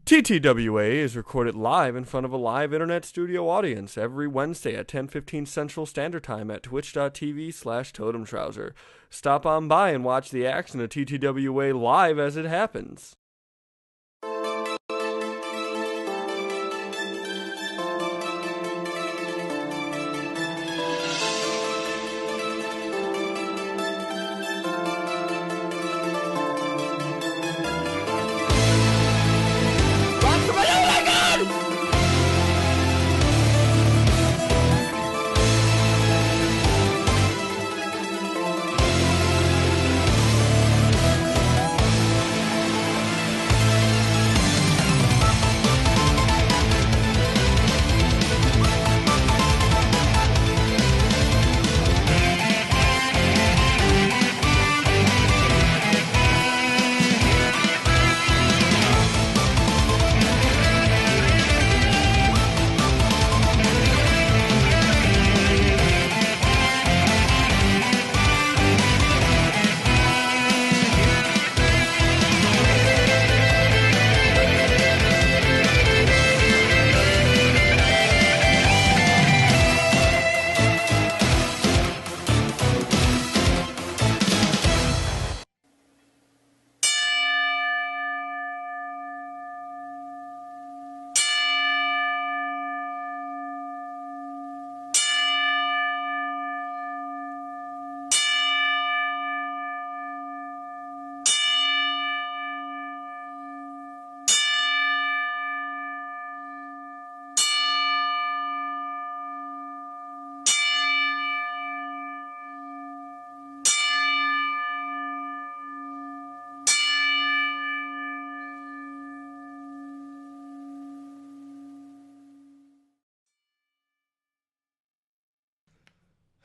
TTWA is recorded live in front of a live internet studio audience every Wednesday at 10:15 Central Standard Time at twitch.tv/totemtrouser. Stop on by and watch the action of TTWA live as it happens.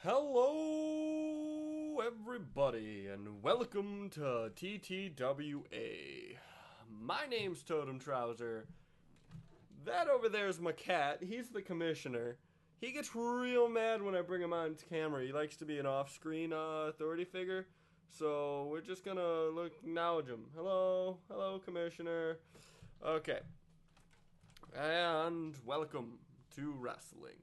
Hello, everybody, and welcome to TTWA. My name's Totem Trouser. That over there is my cat. He's the commissioner. He gets real mad when I bring him on camera. He likes to be an off-screen authority figure. So we're just gonna acknowledge him. Hello, commissioner. Okay. And welcome to wrestling.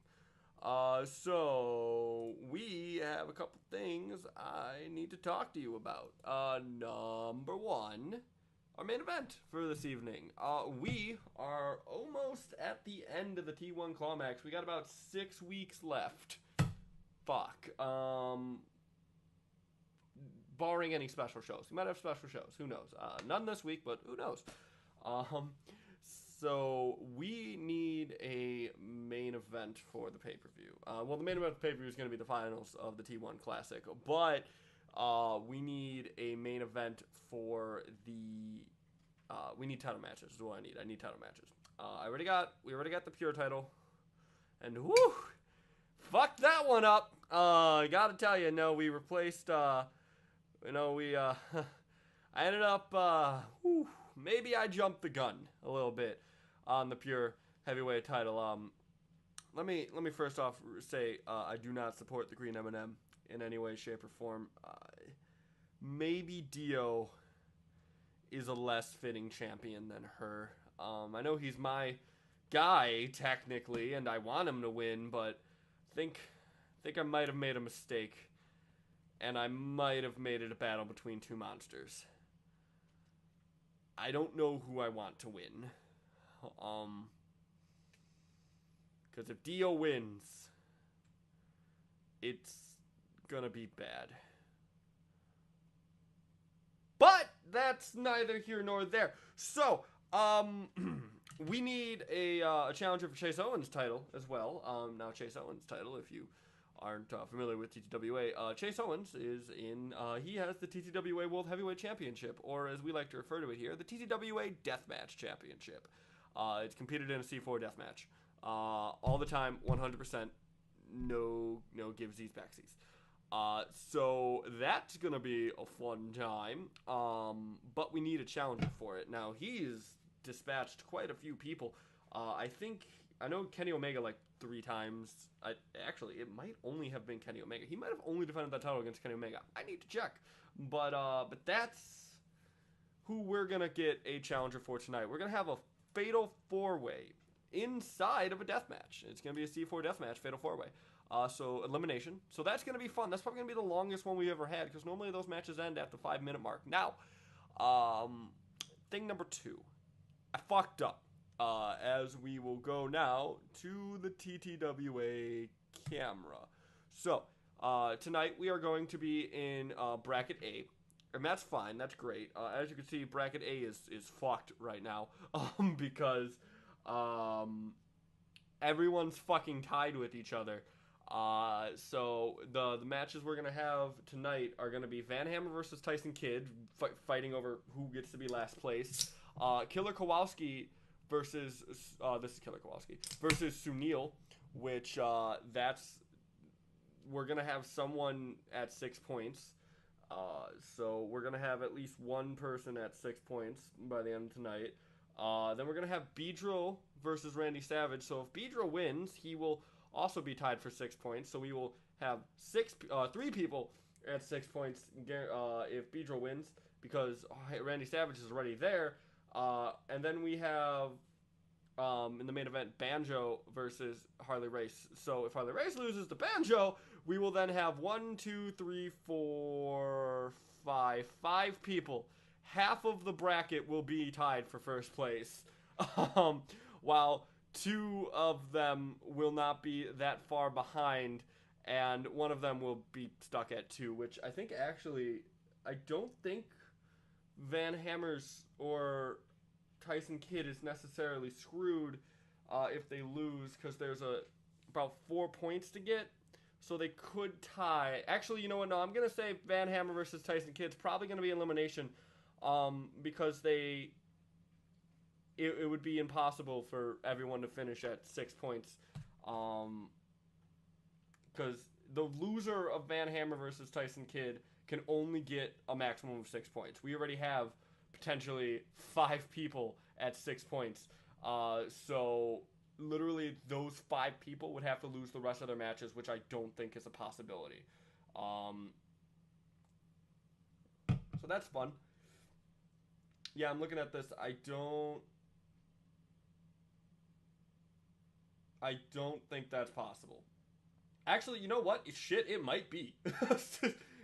So we have a couple things I need to talk to you about. Number one, our main event for this evening. We are almost at the end of the T1 Clawmax. We got about 6 weeks left. Fuck. Barring any special shows. We might have special shows. Who knows? None this week, but who knows? So we need a main event for the pay-per-view. Well, the main event of the pay-per-view is going to be the finals of the T1 Classic, but we need a main event for the. We need title matches. Is what I need. I need title matches. We already got the pure title, and whoo, fuck that one up. I gotta tell you, no, we replaced. I ended up. Maybe I jumped the gun a little bit on the pure heavyweight title. Let me first off say I do not support the Green M&M in any way, shape, or form. Maybe Dio is a less fitting champion than her. I know he's my guy technically, and I want him to win, but I think I might have made a mistake, and I might have made it a battle between two monsters. I don't know who I want to win. Because if Dio wins, it's gonna be bad. But that's neither here nor there. So, we need a challenger for Chase Owens' title as well. Now, Chase Owens' title, if you aren't familiar with TTWA, Chase Owens is in, he has the TTWA World Heavyweight Championship, or as we like to refer to it here, the TTWA Deathmatch Championship. It's competed in a C4 deathmatch. All the time, 100%, no givesies, backsies. So that's going to be a fun time, but we need a challenger for it. Now, he's dispatched quite a few people. I know Kenny Omega like 3 times. Actually, it might only have been Kenny Omega. He might have only defended that title against Kenny Omega. I need to check. But that's who we're going to get a challenger for tonight. We're going to have a fatal 4-way inside of a death match. It's going to be a C4 death match, fatal 4-way. So elimination. So that's going to be fun. That's probably going to be the longest one we've ever had because normally those matches end at the 5-minute mark. Now, thing number 2. I fucked up. As we will go now to the TTWA camera. So, tonight we are going to be in bracket A. And that's fine. That's great. As you can see, bracket A is fucked right now. Because everyone's fucking tied with each other. So the matches we're gonna have tonight are gonna be Van Hammer versus Tyson Kidd fighting over who gets to be last place. Killer Kowalski versus this is Killer Kowalski versus Sunil, which we're gonna have someone at 6 points. So we're gonna have at least one person at 6 points by the end of tonight. Then we're gonna have Beedrill versus Randy Savage. So if Beedrill wins, he will also be tied for 6 points. So we will have 3 people at 6 points if Beedrill wins, because Randy Savage is already there. And then we have in the main event Banjo versus Harley Race. So if Harley Race loses to Banjo, we will then have 5 people. Half of the bracket will be tied for first place, while 2 of them will not be that far behind, and one of them will be stuck at 2, which I think actually, I don't think Van Hammer's or Tyson Kidd is necessarily screwed if they lose, because there's about 4 points to get, so they could tie. Actually, you know what? No, I'm gonna say Van Hammer versus Tyson Kidd's probably gonna be elimination, because it would be impossible for everyone to finish at 6 points, because the loser of Van Hammer versus Tyson Kidd can only get a maximum of 6 points. We already have potentially 5 people at 6 points. So literally those 5 people would have to lose the rest of their matches, which I don't think is a possibility. So that's fun. Yeah, I'm looking at this. I don't think that's possible. Actually, you know what? Shit, it might be.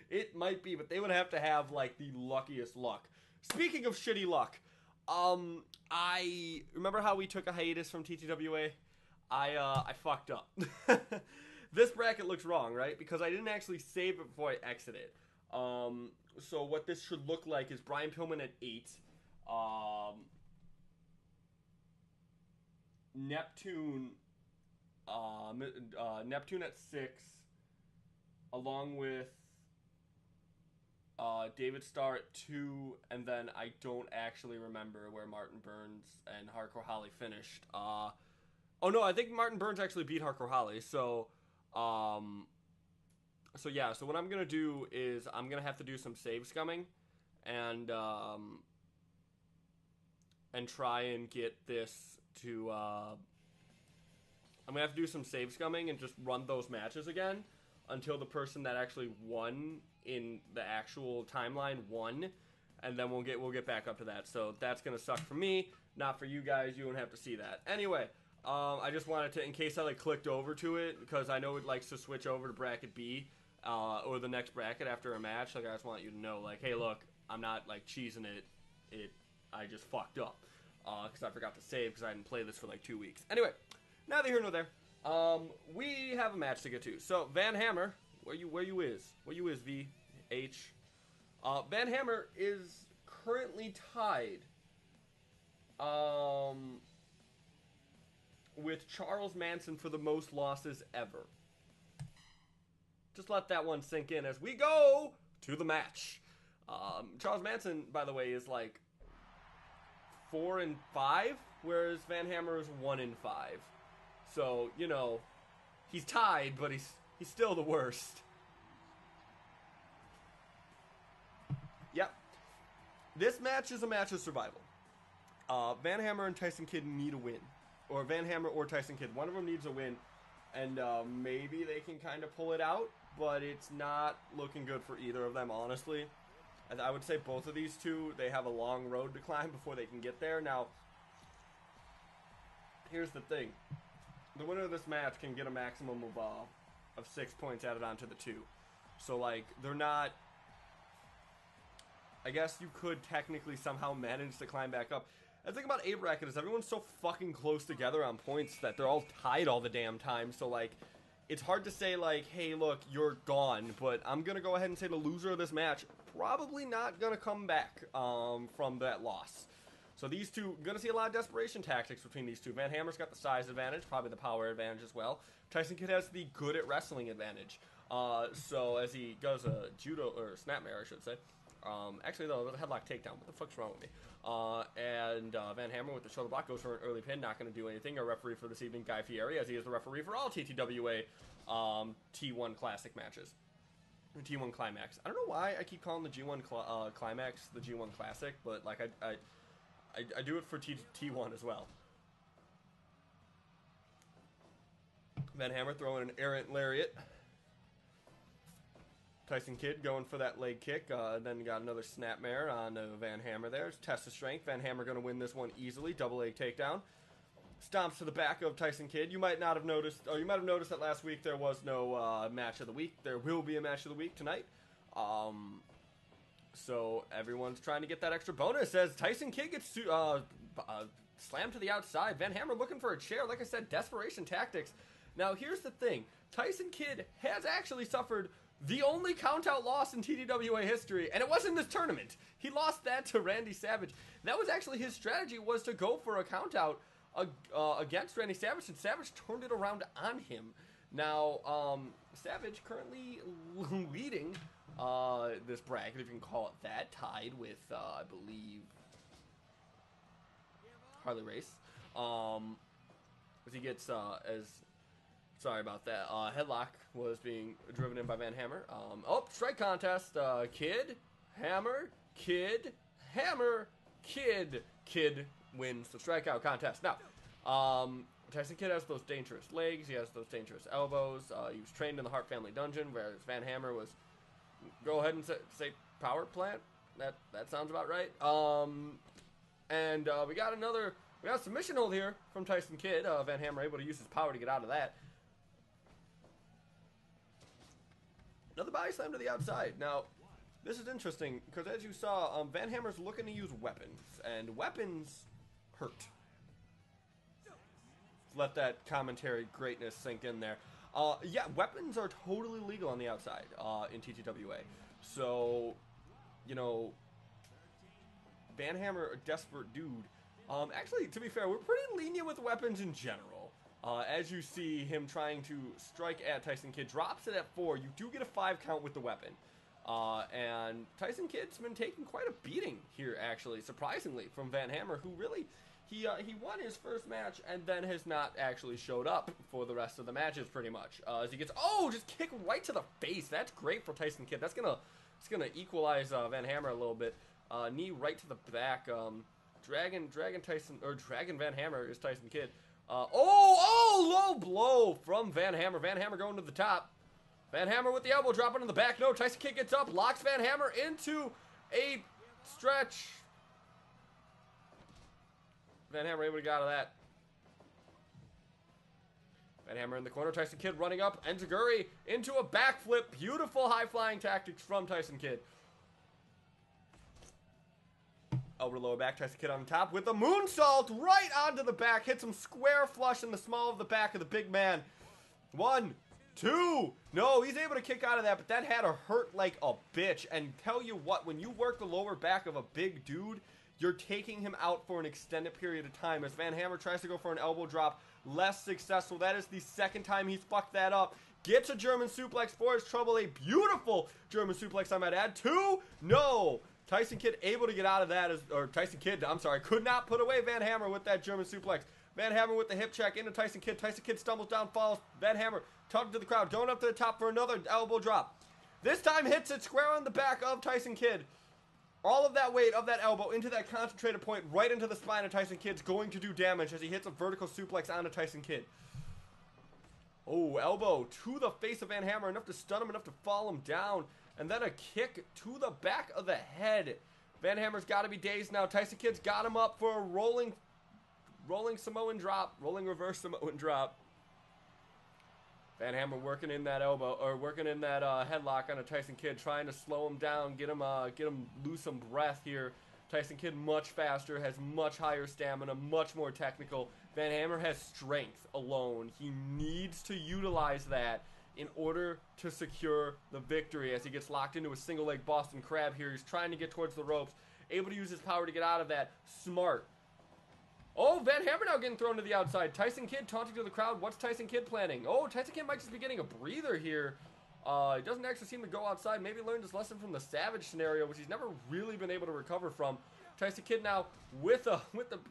It might be, but they would have to have like the luckiest luck. Speaking of shitty luck, I remember how we took a hiatus from TTWA. I fucked up. This bracket looks wrong, right? Because I didn't actually save it before I exited. So what this should look like is Brian Pillman at 8. Neptune at 6, along with David Starr at 2, and then I don't actually remember where Martin Burns and Hardcore Holly finished. Oh no, I think Martin Burns actually beat Hardcore Holly. So yeah. So what I'm gonna do is I'm gonna have to do some save scumming, and try and get this to. I'm gonna have to do some save scumming and just run those matches again until the person that actually won in the actual timeline won, and then we'll get back up to that. So that's gonna suck for me, not for you guys. You won't have to see that. Anyway, I just wanted to, in case I like clicked over to it, because I know it likes to switch over to bracket B or the next bracket after a match. Like, I just want you to know, like, hey, look, I'm not like cheesing it. I just fucked up because I forgot to save because I hadn't played this for like 2 weeks. Anyway, neither here nor there. We have a match to get to. So Van Hammer, where you is VH? Van Hammer is currently tied with Charles Manson for the most losses ever. Just let that one sink in as we go to the match. Charles Manson, by the way, is like 4-5, whereas Van Hammer is 1-5. So, you know, he's tied, but he's still the worst. Yep. This match is a match of survival. Van Hammer and Tyson Kidd need a win. Or Van Hammer or Tyson Kidd. One of them needs a win. And maybe they can kind of pull it out, but it's not looking good for either of them, honestly. I would say both of these two, they have a long road to climb before they can get there. Now, here's the thing. The winner of this match can get a maximum of 6 points added onto the 2. So, like, they're not... I guess you could technically somehow manage to climb back up. The thing about A bracket is everyone's so fucking close together on points that they're all tied all the damn time. So, like, it's hard to say, like, hey, look, you're gone. But I'm going to go ahead and say the loser of this match probably not going to come back from that loss. So these two, going to see a lot of desperation tactics between these two. Van Hammer's got the size advantage, probably the power advantage as well. Tyson Kidd has the good at wrestling advantage. So as he goes a judo, or snapmare, I should say. Actually, though, the headlock takedown. What the fuck's wrong with me? Van Hammer with the shoulder block goes for an early pin. Not going to do anything. Our referee for this evening, Guy Fieri, as he is the referee for all TTWA T1 Classic matches. T1 Climax. I don't know why I keep calling the G1 Climax the G1 Classic, but like I do it for T1 as well. Van Hammer throwing an errant lariat. Tyson Kidd going for that leg kick. Then got another snapmare on Van Hammer there. Test of strength. Van Hammer going to win this one easily. Double leg takedown. Stomps to the back of Tyson Kidd. You might not have noticed, or you might have noticed that last week there was no match of the week. There will be a match of the week tonight. So everyone's trying to get that extra bonus as Tyson Kidd gets slammed to the outside. Van Hammer looking for a chair. Like I said, desperation tactics. Now here's the thing. Tyson Kidd has actually suffered the only countout loss in TTWA history, and it was in this tournament. He lost that to Randy Savage. That was actually his strategy, was to go for a countout against Randy Savage, and Savage turned it around on him. Now, Savage currently leading this bracket, if you can call it that, tied with, I believe, Harley Race. As he gets, sorry about that, headlock was being driven in by Van Hammer. Strike contest, Kidd, Hammer, Kidd, Hammer, Kidd. Kidd wins the strikeout contest. Now, Tyson Kidd has those dangerous legs, he has those dangerous elbows, he was trained in the Hart family dungeon, whereas Van Hammer was, go ahead and say power plant, that sounds about right. We got a submission hold here from Tyson Kidd. Van Hammer able to use his power to get out of that. Another body slam to the outside. Now, this is interesting, because as you saw, Van Hammer's looking to use weapons, and weapons hurt. Let that commentary greatness sink in there. Yeah, weapons are totally legal on the outside in TTWA. So, you know, Van Hammer, a desperate dude. Actually, to be fair, we're pretty lenient with weapons in general. As you see him trying to strike at Tyson Kidd, drops it at 4. You do get a 5 count with the weapon. And Tyson Kidd's been taking quite a beating here, actually, surprisingly, from Van Hammer, who really, he won his first match and then has not actually showed up for the rest of the matches, pretty much. As he gets, just kick right to the face. That's great for Tyson Kidd. It's gonna equalize Van Hammer a little bit. Knee right to the back. Dragon Van Hammer is Tyson Kidd. Low blow from Van Hammer. Van Hammer going to the top. Van Hammer with the elbow drop into the back. No, Tyson Kidd gets up, locks Van Hammer into a stretch. Van Hammer able to get out of that. Van Hammer in the corner. Tyson Kidd running up. Enziguri into a backflip. Beautiful high-flying tactics from Tyson Kidd. Elbow lower back. Tyson Kidd on the top with a moonsault right onto the back. Hits him square flush in the small of the back of the big man. 1, 2. No, he's able to kick out of that, but that had to hurt like a bitch. And tell you what, when you work the lower back of a big dude, you're taking him out for an extended period of time. As Van Hammer tries to go for an elbow drop, less successful. That is the second time he's fucked that up. Gets a German suplex for his trouble. A beautiful German suplex, I might add. 2. No. Tyson Kidd able to get out of that, Tyson Kidd, I'm sorry, could not put away Van Hammer with that German suplex. Van Hammer with the hip check into Tyson Kidd. Tyson Kidd stumbles down, falls. Van Hammer talking to the crowd, going up to the top for another elbow drop. This time hits it square on the back of Tyson Kidd. All of that weight of that elbow into that concentrated point right into the spine of Tyson Kidd's going to do damage as he hits a vertical suplex onto Tyson Kidd. Oh, elbow to the face of Van Hammer, enough to stun him, enough to fall him down. And then a kick to the back of the head. Van Hammer's got to be dazed now. Tyson Kidd's got him up for a rolling rolling Samoan drop, rolling reverse Samoan drop. Van Hammer working in that elbow, or working in that headlock on a Tyson Kidd, trying to slow him down, get him lose some breath here. Tyson Kidd much faster, has much higher stamina, much more technical. Van Hammer has strength alone. He needs to utilize that in order to secure the victory as he gets locked into a single leg Boston Crab here. He's trying to get towards the ropes, able to use his power to get out of that. Smart. Oh, Van Hammer now getting thrown to the outside. Tyson Kidd taunting to the crowd. What's Tyson Kidd planning? Oh, Tyson Kidd might just be getting a breather here. He doesn't actually seem to go outside. Maybe learned his lesson from the Savage scenario, which he's never really been able to recover from. Tyson Kidd now with a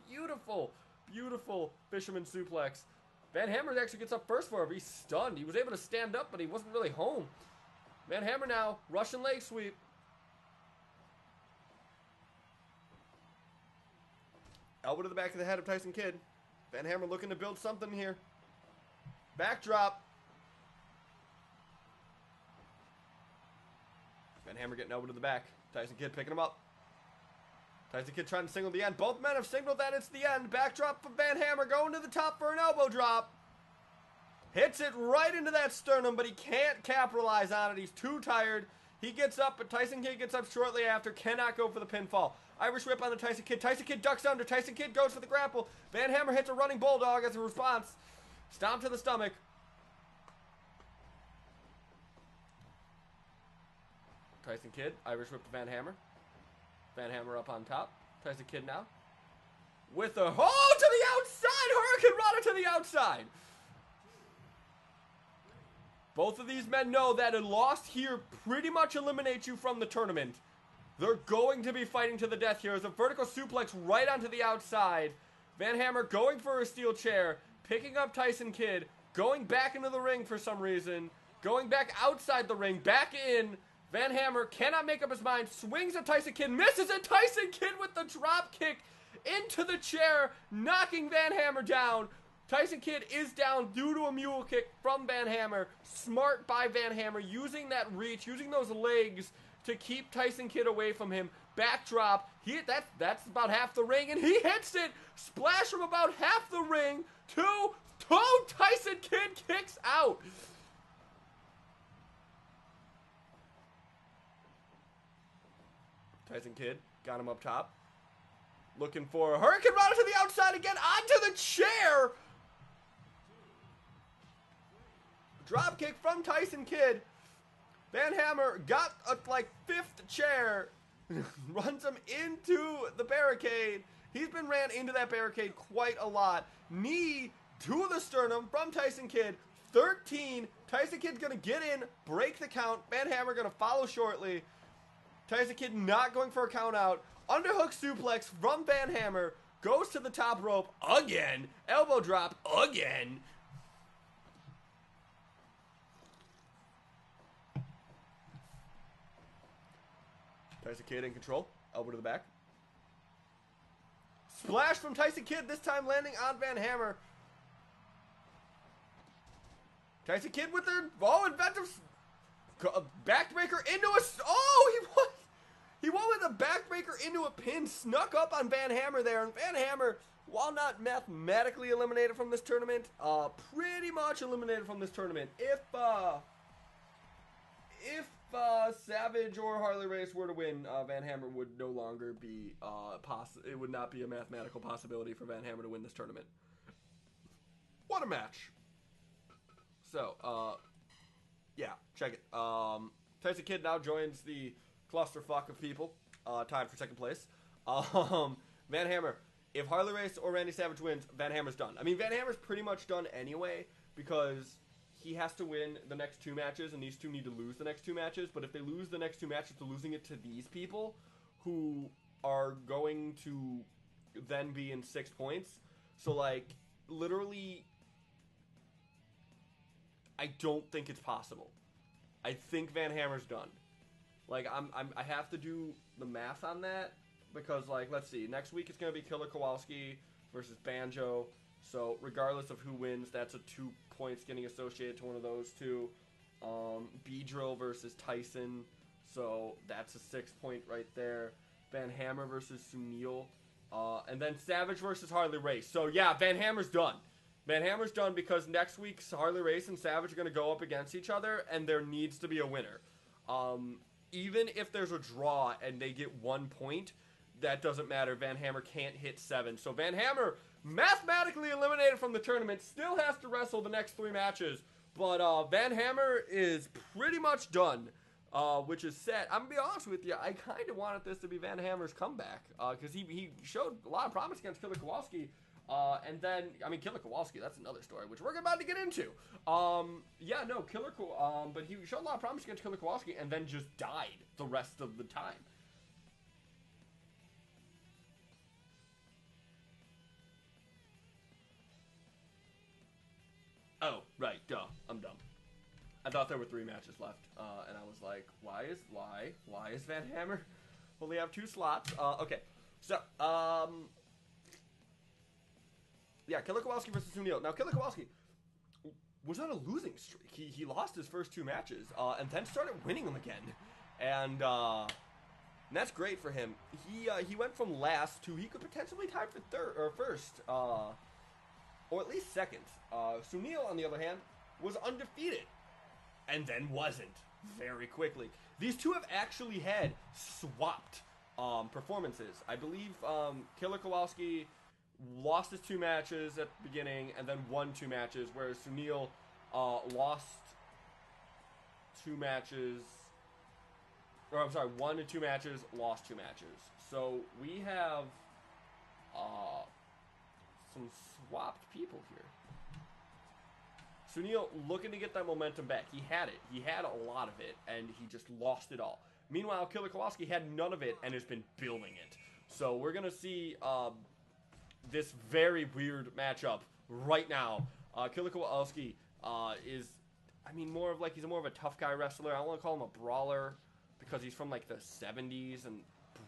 beautiful, beautiful fisherman suplex. Van Hammer actually gets up first for him. He's stunned. He was able to stand up, but he wasn't really home. Van Hammer now, Russian leg sweep. Elbow to the back of the head of Tyson Kidd. Van Hammer looking to build something here. Backdrop. Van Hammer getting elbow to the back. Tyson Kidd picking him up. Tyson Kidd trying to signal the end. Both men have signaled that it's the end. Backdrop from Van Hammer going to the top for an elbow drop. Hits it right into that sternum, but he can't capitalize on it. He's too tired. He gets up, but Tyson Kidd gets up shortly after. Cannot go for the pinfall. Irish whip on the Tyson Kidd. Tyson Kidd ducks under. Tyson Kidd goes for the grapple. Van Hammer hits a running bulldog as a response. Stomp to the stomach. Tyson Kidd, Irish whip to Van Hammer. Van Hammer up on top. Tyson Kidd now. With a, oh, to the outside! Hurricane Rana to the outside! Both of these men know that a loss here pretty much eliminates you from the tournament. They're going to be fighting to the death here. As a vertical suplex right onto the outside. Van Hammer going for a steel chair. Picking up Tyson Kidd. Going back into the ring for some reason. Going back outside the ring. Back in. Van Hammer cannot make up his mind. Swings at Tyson Kidd. Misses it. Tyson Kidd with the drop kick into the chair. Knocking Van Hammer down. Tyson Kidd is down due to a mule kick from Van Hammer. Smart by Van Hammer. Using that reach. Using those legs to keep Tyson Kidd away from him. Backdrop. That's about half the ring. And he hits it. Splash from about half the ring. Two. Tyson Kidd kicks out. Tyson Kidd got him up top. Looking for a Hurricane Rana to the outside again. Onto the chair. Drop kick from Tyson Kidd. Van Hammer got a fifth chair. Runs him into the barricade. He's been ran into that barricade quite a lot. Knee to the sternum from Tyson Kidd. 13. Tyson Kidd's going to get in, break the count. Van Hammer going to follow shortly. Tyson Kidd not going for a count out. Underhook suplex from Van Hammer. Goes to the top rope again. Elbow drop again. Tyson Kidd in control. Elbow to the back. Splash from Tyson Kidd, this time landing on Van Hammer. Tyson Kidd with their, inventive backbreaker into a, he won with a backbreaker into a pin, snuck up on Van Hammer there, and Van Hammer, while not mathematically eliminated from this tournament, pretty much eliminated from this tournament. If Savage or Harley Race were to win, Van Hammer would no longer be it would not be a mathematical possibility for Van Hammer to win this tournament. What a match. So, yeah, check it. Tyson Kidd now joins the clusterfuck of people, tied for second place. Van Hammer, if Harley Race or Randy Savage wins, Van Hammer's done. I mean, Van Hammer's pretty much done anyway, because he has to win the next two matches, and these two need to lose the next two matches. But if they lose the next two matches, they're losing it to these people, who are going to then be in 6 points. So, literally, I don't think it's possible. I think Van Hammer's done. I have to do the math on that, because, let's see. Next week it's going to be Killer Kowalski versus Banjo. So, regardless of who wins, that's a 2 points getting associated to one of those two. B-Drill versus Tyson. So, that's a 6 point right there. Van Hammer versus Sunil. And then Savage versus Harley Race. So, yeah, Van Hammer's done. Van Hammer's done because next week's Harley Race and Savage are going to go up against each other, and there needs to be a winner. Even if there's a draw and they get 1 point, that doesn't matter. Van Hammer can't hit 7. So Van Hammer, mathematically eliminated from the tournament, still has to wrestle the next 3 matches. But Van Hammer is pretty much done, which is set. I'm going to be honest with you, I kind of wanted this to be Van Hammer's comeback because he showed a lot of promise against Killer Kowalski. And then, I mean, Killer Kowalski, that's another story, which we're about to get into. Yeah, no, but he showed a lot of promise against Killer Kowalski and then just died the rest of the time. Oh, right, duh, I'm dumb. I thought there were 3 matches left, and I was like, why is Van Hammer only have 2 slots? Okay, so, yeah, Killer Kowalski versus Sunil. Now, Killer Kowalski was on a losing streak. He lost his first 2 matches, and then started winning them again. And that's great for him. He went from last to he could potentially tie for first, or at least second. Sunil, on the other hand, was undefeated, and then wasn't very quickly. These two have actually had swapped performances. I believe Killer Kowalski lost his 2 matches at the beginning and then won 2 matches, whereas Sunil lost 2 matches, or I'm sorry, won in 2 matches, lost 2 matches. So we have some swapped people here. Sunil looking to get that momentum back. He had it. He had a lot of it, and he just lost it all. Meanwhile, Killer Kowalski had none of it and has been building it. So we're going to see this very weird matchup right now. Killer Kowalski is, I mean, he's more of a tough guy wrestler. I don't want to call him a brawler because he's from like the 70s, and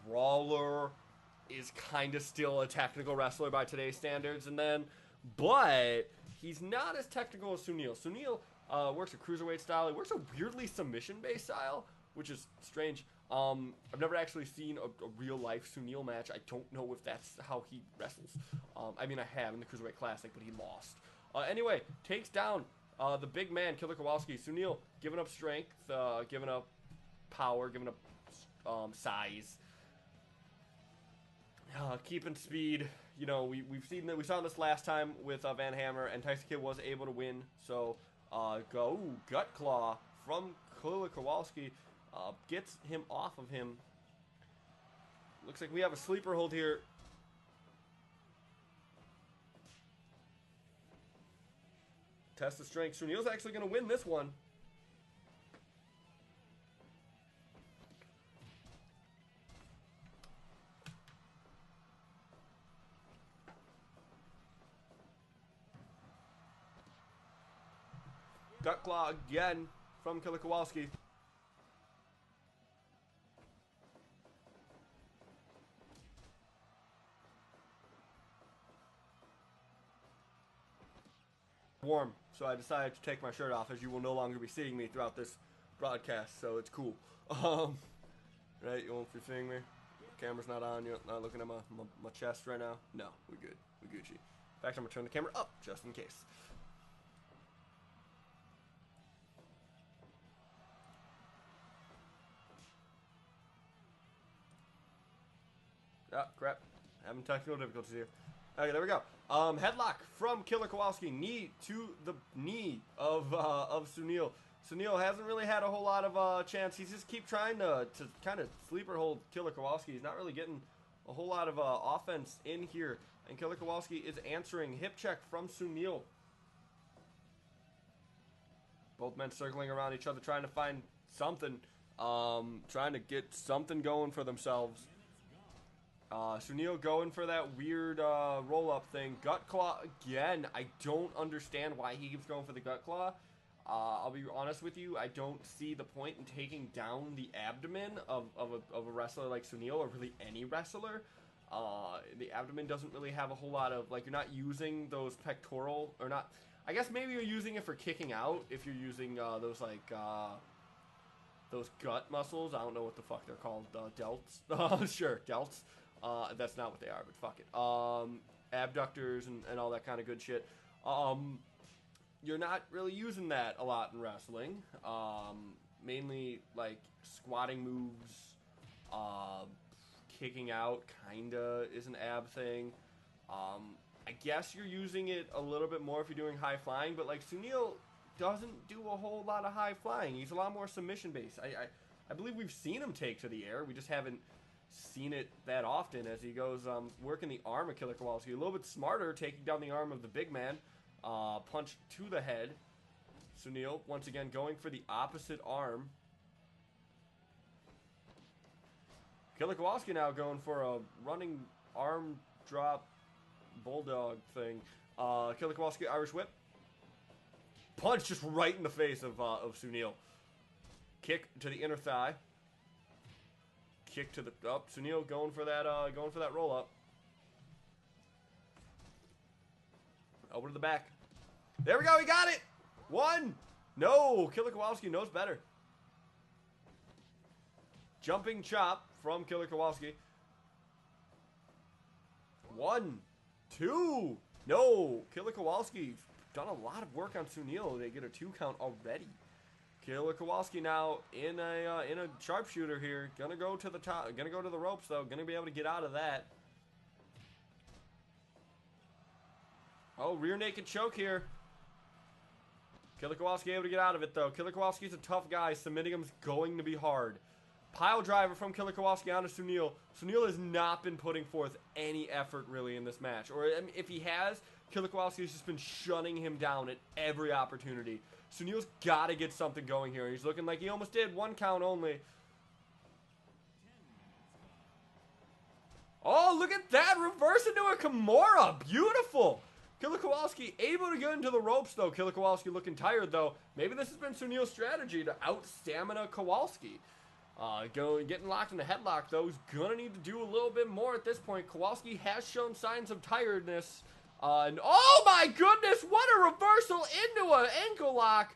brawler is kind of still a technical wrestler by today's standards. But he's not as technical as Sunil. Sunil works a cruiserweight style. He works a weirdly submission-based style, which is strange. I've never actually seen a real-life Sunil match. I don't know if that's how he wrestles. I mean, I have in the Cruiserweight Classic, but he lost. Anyway, takes down the big man, Killer Kowalski. Sunil giving up strength, giving up power, giving up size. Keeping speed. You know, we saw this last time with Van Hammer, and Tyson Kidd was able to win. So, Gut Claw from Killer Kowalski. Gets him off of him. Looks like we have a sleeper hold here. Test the strength. Sunil's actually going to win this one. Gut Claw again from Killer Kowalski. Warm, so I decided to take my shirt off, as you will no longer be seeing me throughout this broadcast, so it's cool. Right, you won't be seeing me? Camera's not on, you're not looking at my chest right now? No, we're good, we're Gucci. In fact, I'm gonna turn the camera up, just in case. Ah, crap, having technical difficulties here. Okay, there we go. Headlock from Killer Kowalski. Knee to the knee of Sunil. Sunil hasn't really had a whole lot of chance. He's just keep trying to kind of sleeper hold Killer Kowalski. He's not really getting a whole lot of offense in here. And Killer Kowalski is answering. Hip check from Sunil. Both men circling around each other, trying to find something. Trying to get something going for themselves. Sunil going for that weird roll-up thing. Gut Claw again. I don't understand why he keeps going for the Gut Claw. I'll be honest with you. I don't see the point in taking down the abdomen of a wrestler like Sunil, or really any wrestler. The abdomen doesn't really have a whole lot of, like, you're not using those pectoral, or not. I guess maybe you're using it for kicking out if you're using those, like, those gut muscles. I don't know what the fuck they're called. Delts. Sure, delts. That's not what they are, but fuck it. Abductors and all that kind of good shit. You're not really using that a lot in wrestling. Mainly like squatting moves, kicking out kinda is an ab thing. I guess you're using it a little bit more if you're doing high flying, but like Sunil doesn't do a whole lot of high flying. He's a lot more submission based. I believe we've seen him take to the air. We just haven't seen it that often as he goes working the arm of Killer Kowalski. A little bit smarter, taking down the arm of the big man. Punch to the head. Sunil once again going for the opposite arm. Killer Kowalski now going for a running arm drop bulldog thing. Killer Kowalski Irish whip. Punch just right in the face of Sunil. Kick to the inner thigh. Kick to the Sunil going for that roll up. Over to the back. There we go. He got it. One. No. Killer Kowalski knows better. Jumping chop from Killer Kowalski. 1, 2. No. Killer Kowalski done a lot of work on Sunil. They get a 2 count already. Killer Kowalski now in a sharpshooter here. Gonna go to the top. Gonna go to the ropes though. Gonna be able to get out of that. Oh, rear naked choke here. Killer Kowalski able to get out of it though. Killer Kowalski's a tough guy. Submitting him's going to be hard. Pile driver from Killer Kowalski onto Sunil. Sunil has not been putting forth any effort really in this match. Or I mean, if he has, Killer Kowalski has just been shutting him down at every opportunity. Sunil's got to get something going here. He's looking like he almost did. 1 count only. Oh, look at that. Reverse into a Kimura. Beautiful. Killer Kowalski able to get into the ropes, though. Killer Kowalski looking tired, though. Maybe this has been Sunil's strategy to out-stamina Kowalski. Getting locked in the headlock, though. He's going to need to do a little bit more at this point. Kowalski has shown signs of tiredness. And oh my goodness, what a reversal into an ankle lock.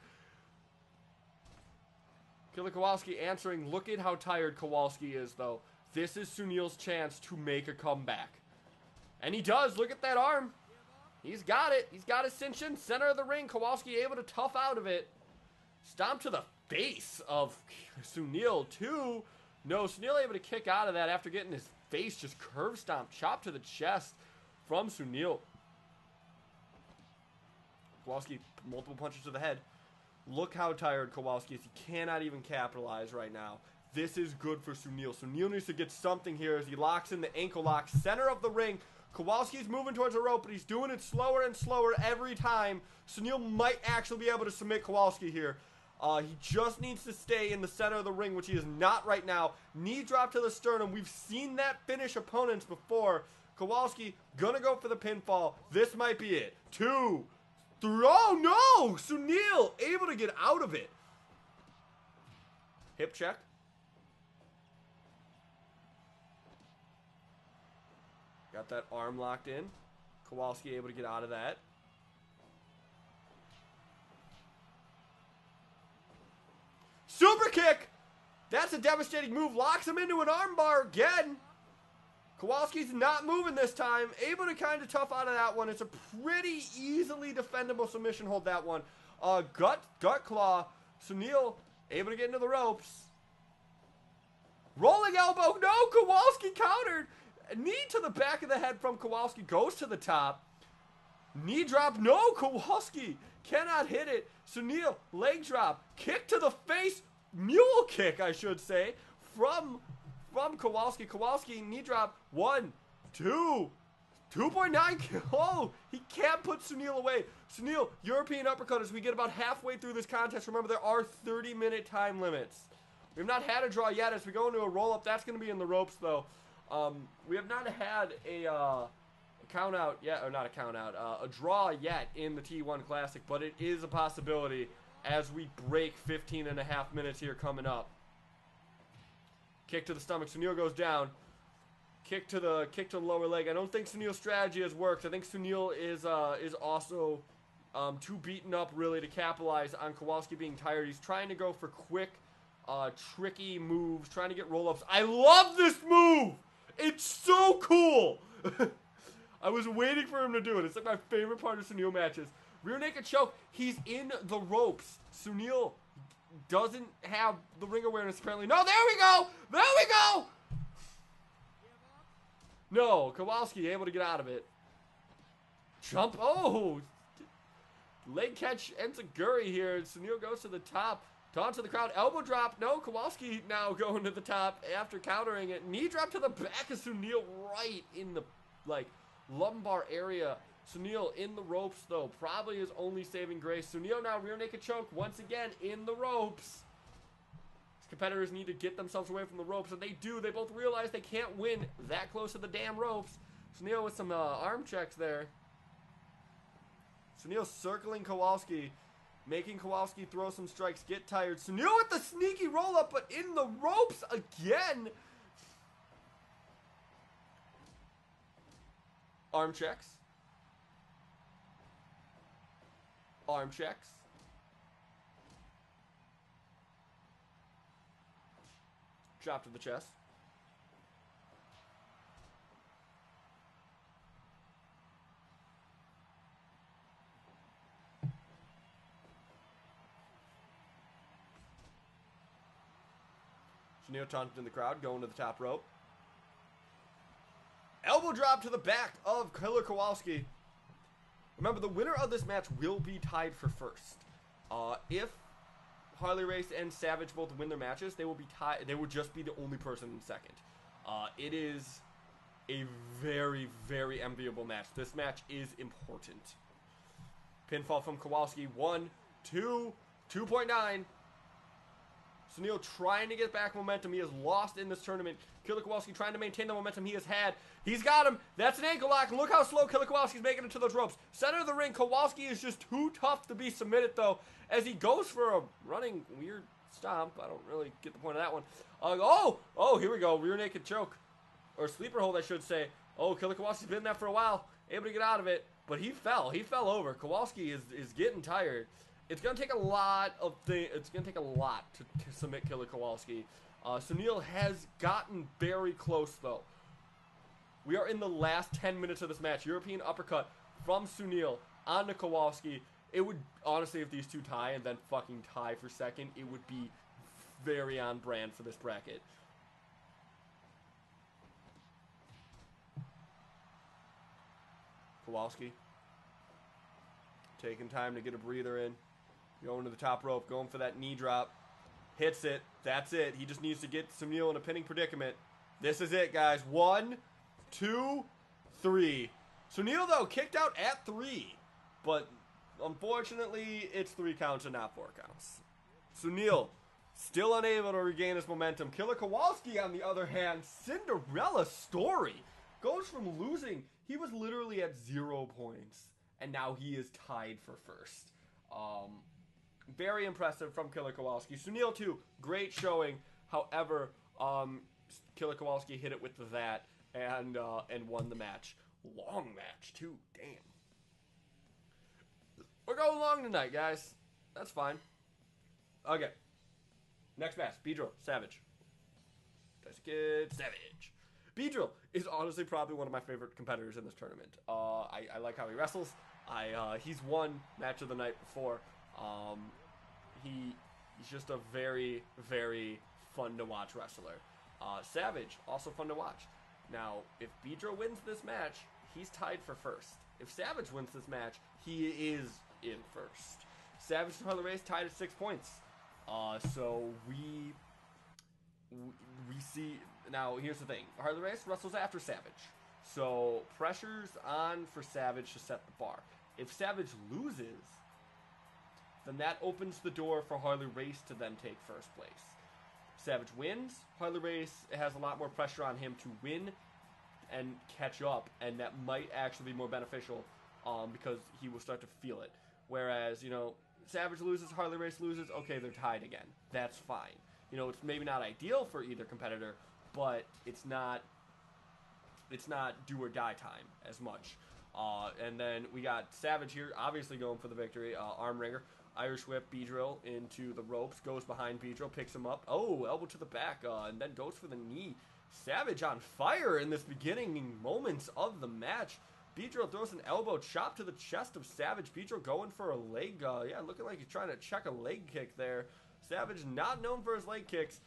Killer Kowalski answering. Look at how tired Kowalski is, though. This is Sunil's chance to make a comeback. And he does. Look at that arm. He's got it. He's got ascension. Center of the ring. Kowalski able to tough out of it. Stomp to the face of Sunil, too. No, Sunil able to kick out of that after getting his face just curve stomp. Chop to the chest from Sunil. Kowalski, multiple punches to the head. Look how tired Kowalski is. He cannot even capitalize right now. This is good for Sunil. Sunil needs to get something here as he locks in the ankle lock. Center of the ring. Kowalski's moving towards the rope, but he's doing it slower and slower every time. Sunil might actually be able to submit Kowalski here. He just needs to stay in the center of the ring, which he is not right now. Knee drop to the sternum. We've seen that finish opponents before. Kowalski gonna go for the pinfall. This might be it. 2, 3. Oh no! Sunil able to get out of it. Hip check. Got that arm locked in. Kowalski able to get out of that. Super kick! That's a devastating move. Locks him into an armbar again. Kowalski's not moving this time. Able to kind of tough out of that one. It's a pretty easily defendable submission hold, that one. Gut claw. Sunil able to get into the ropes. Rolling elbow. No, Kowalski countered. Knee to the back of the head from Kowalski. Goes to the top. Knee drop. No, Kowalski cannot hit it. Sunil, leg drop. Kick to the face. Mule kick, I should say. From Kowalski. Kowalski, knee drop. 1, 2. 2.9. Oh, he can't put Sunil away. Sunil, European uppercut as we get about halfway through this contest. Remember, there are 30-minute time limits. We've not had a draw yet. As we go into a roll-up, that's going to be in the ropes, though. We have not had a count out yet, or not a count out, a draw yet in the T1 Classic, but it is a possibility as we break 15.5 minutes here coming up. Kick to the stomach. Sunil goes down. Kick to the lower leg. I don't think Sunil's strategy has worked. I think Sunil is also too beaten up really to capitalize on Kowalski being tired. He's trying to go for quick, tricky moves, trying to get roll-ups. I love this move! It's so cool. I was waiting for him to do it. It's like my favorite part of Sunil matches. Rear naked choke. He's in the ropes. Sunil doesn't have the ring awareness apparently. No, there we go. There we go. No, Kowalski able to get out of it. Jump. Oh. Leg catch enziguri here. Sunil goes to the top. Taunt to the crowd. Elbow drop. No, Kowalski now going to the top after countering it. Knee drop to the back of Sunil right in the, like, lumbar area. Sunil in the ropes, though. Probably his only saving grace. Sunil now rear naked choke once again in the ropes. His competitors need to get themselves away from the ropes, and they do. They both realize they can't win that close to the damn ropes. Sunil with some arm checks there. Sunil circling Kowalski, making Kowalski throw some strikes, get tired. Sunil with the sneaky roll-up, but in the ropes again. Arm checks. Arm checks. Drop to the chest. Sunil taunted in the crowd, going to the top rope. Elbow drop to the back of Killer Kowalski. Remember, the winner of this match will be tied for first. If Harley Race and Savage both win their matches, they will be tied. They will just be the only person in second. It is a very, very enviable match. This match is important. Pinfall from Kowalski. 1, 2, 2.9. Sunil trying to get back momentum. He has lost in this tournament. Killer Kowalski trying to maintain the momentum he has had. He's got him. That's an ankle lock. And look how slow Killer Kowalski's making it to those ropes. Center of the ring. Kowalski is just too tough to be submitted, though, as he goes for a running weird stomp. I don't really get the point of that one. Oh, here we go. Rear naked choke. Or sleeper hold, I should say. Oh, Killer Kowalski's been in that for a while. Able to get out of it. But he fell. He fell over. Kowalski is getting tired. It's going to take a lot of It's going to take a lot to submit Killer Kowalski. Sunil has gotten very close, though. We are in the last 10 minutes of this match. European uppercut from Sunil onto Kowalski. It would, honestly, if these two tie and then fucking tie for second, it would be very on brand for this bracket. Kowalski taking time to get a breather in. Going to the top rope, going for that knee drop. Hits it. That's it. He just needs to get Sunil in a pinning predicament. This is it, guys. 1, 2, 3. Sunil, though, kicked out at 3. But, unfortunately, it's 3 counts and not 4 counts. Sunil, still unable to regain his momentum. Killer Kowalski, on the other hand, Cinderella story. Goes from losing. He was literally at 0 points. And now he is tied for first. Very impressive from Killer Kowalski. Sunil, too, great showing. However, Killer Kowalski hit it with that and won the match. Long match, too. Damn. We're going long tonight, guys. That's fine. Okay. Next match. Pedro, Savage. Kid Savage. Pedro is honestly probably one of my favorite competitors in this tournament. I like how he wrestles. He's won match of the night before. He's just a very, very fun to watch wrestler. Savage, also fun to watch. Now, if Pedro wins this match, he's tied for first. If Savage wins this match, he is in first. Savage and Harley Race tied at 6 points. So we see. Now, here's the thing. Harley Race wrestles after Savage. So pressure's on for Savage to set the bar. If Savage loses, then that opens the door for Harley Race to then take first place. Savage wins, Harley Race has a lot more pressure on him to win and catch up, and that might actually be more beneficial because he will start to feel it. Whereas, Savage loses, Harley Race loses, okay, they're tied again. That's fine. It's maybe not ideal for either competitor, but it's not do or die time as much. And then we got Savage here, obviously going for the victory. Arm wringer, Irish whip, B-drill into the ropes, goes behind B-drill, picks him up. Oh, elbow to the back, and then goes for the knee Savage on fire in this beginning moments of the match. Beedrill throws an elbow chop to the chest of Savage. Beedrill going for a leg, yeah, looking like he's trying to check a leg kick there. Savage not known for his leg kicks.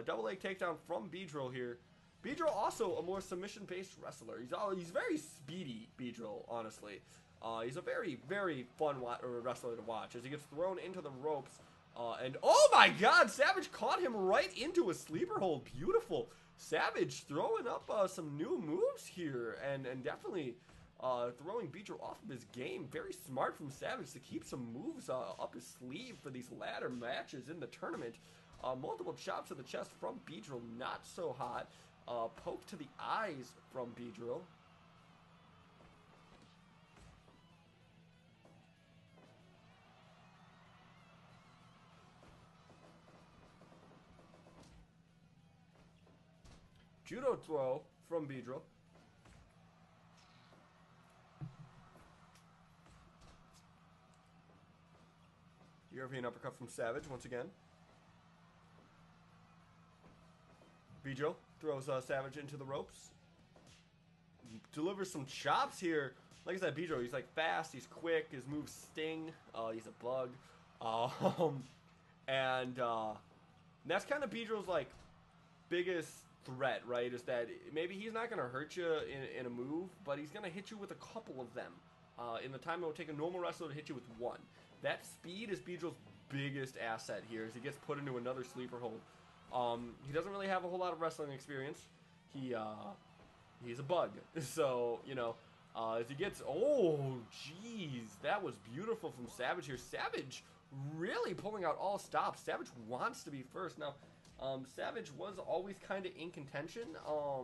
Double leg takedown from Beedrill here. Beedrill also a more submission-based wrestler. He's very speedy, Beedrill, honestly. He's a very, very fun wrestler to watch as he gets thrown into the ropes. And oh my god, Savage caught him right into a sleeper hold. Beautiful. Savage throwing up some new moves here and definitely throwing Beedrill off of his game. Very smart from Savage to keep some moves up his sleeve for these ladder matches in the tournament. Multiple chops to the chest from Beedrill, not so hot. Poke to the eyes from Beedrill. Judo throw from Beedrill. European uppercut from Savage once again. Beedrill throws Savage into the ropes. Delivers some chops here. Like I said, Beedrill, he's like fast, he's quick, his moves sting. He's a bug. And that's kind of Beedrill's like biggest threat, right? Is that maybe he's not going to hurt you in a move, but he's going to hit you with a couple of them. In the time it would take a normal wrestler to hit you with one. That speed is Beedrill's biggest asset here as he gets put into another sleeper hold. He doesn't really have a whole lot of wrestling experience. He's a bug. So, you know, as he gets... Oh, jeez. That was beautiful from Savage here. Savage really pulling out all stops. Savage wants to be first. Now, Savage was always kind of in contention. I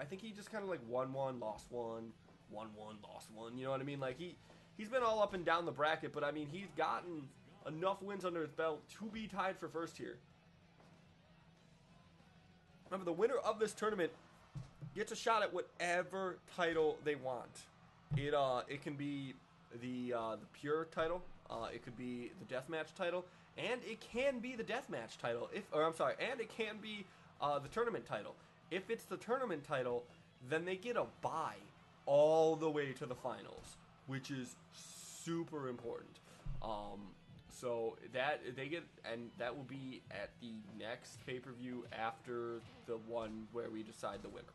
think he just kind of like won one, lost one, won one, lost one. You know what I mean? Like, he's been all up and down the bracket, but I mean, he's gotten enough wins under his belt to be tied for first here. Remember, the winner of this tournament gets a shot at whatever title they want. It can be the pure title, it could be the deathmatch title, and it can be the deathmatch title. And it can be the tournament title. If it's the tournament title, then they get a bye all the way to the finals, which is super important. So that they get, and that will be at the next pay-per-view after the one where we decide the winner.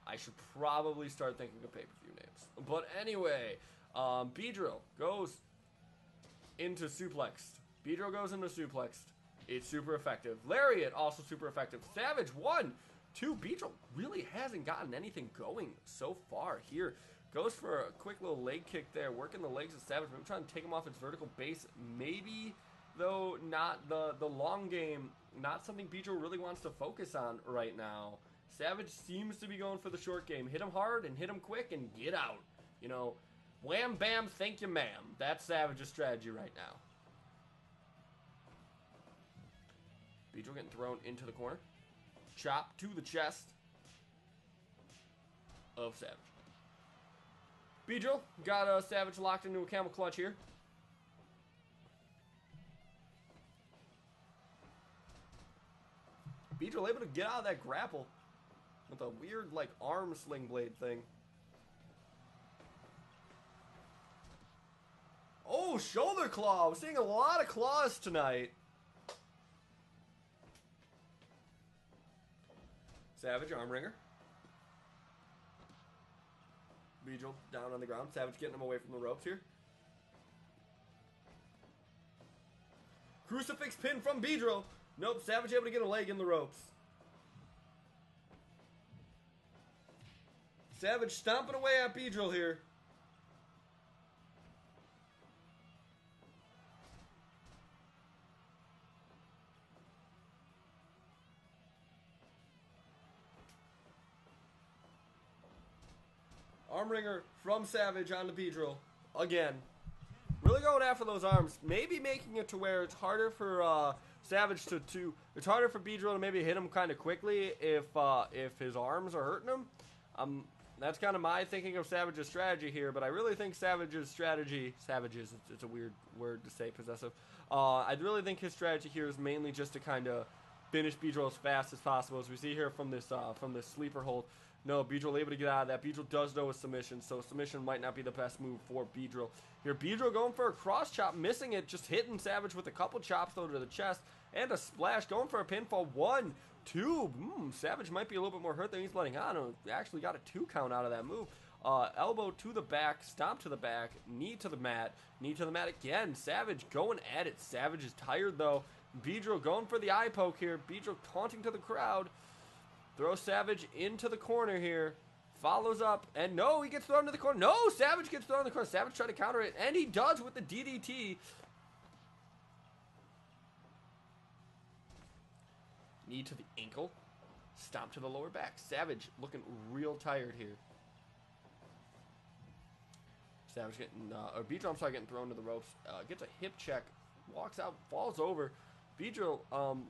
I should probably start thinking of pay-per-view names. But anyway, Beedrill goes into suplexed. Beedrill goes into suplexed. It's super effective. Lariat also super effective. Savage 1, 2. Beedrill really hasn't gotten anything going so far here. Goes for a quick little leg kick there, working the legs of Savage. I'm trying to take him off its vertical base. Maybe, though, not the long game. Not something Beedrill really wants to focus on right now. Savage seems to be going for the short game. Hit him hard and hit him quick and get out. You know, wham, bam, thank you, ma'am. That's Savage's strategy right now. Beedrill getting thrown into the corner. Chop to the chest of Savage. Beedrill got Savage locked into a camel clutch here. Beedrill able to get out of that grapple with a weird, like, arm sling blade thing. Oh, shoulder claw. We're seeing a lot of claws tonight. Savage, arm wringer. Beedrill down on the ground. Savage getting him away from the ropes here. Crucifix pin from Beedrill. Nope, Savage able to get a leg in the ropes. Savage stomping away at Beedrill here. Arm wringer from Savage onto Beedrill. Again. Really going after those arms. Maybe making it to where it's harder for Savage to it's harder for Beedrill to maybe hit him kind of quickly if his arms are hurting him. That's kind of my thinking of Savage's strategy here, but I really think Savage's strategy, it's a weird word to say, possessive. I really think his strategy here is mainly just to kind of finish Beedrill as fast as possible. As we see here from this sleeper hold. No, Beedrill able to get out of that. Beedrill does know a submission, so submission might not be the best move for Beedrill. Here, Beedrill going for a cross chop, missing it, just hitting Savage with a couple chops though to the chest, and a splash, going for a pinfall. 1, 2. Savage might be a little bit more hurt than he's letting on. He actually got a 2 count out of that move. Elbow to the back, stomp to the back, knee to the mat again. Savage going at it. Savage is tired though. Beedrill going for the eye poke here. Beedrill taunting to the crowd. Throws Savage into the corner here. Follows up. And no, he gets thrown to the corner. No, Savage gets thrown in the corner. Savage trying to counter it. And he does with the DDT. Knee to the ankle. Stomp to the lower back. Savage looking real tired here. Savage getting, or Beedrill, I'm sorry, getting thrown to the ropes. Gets a hip check. Walks out, falls over. Beedrill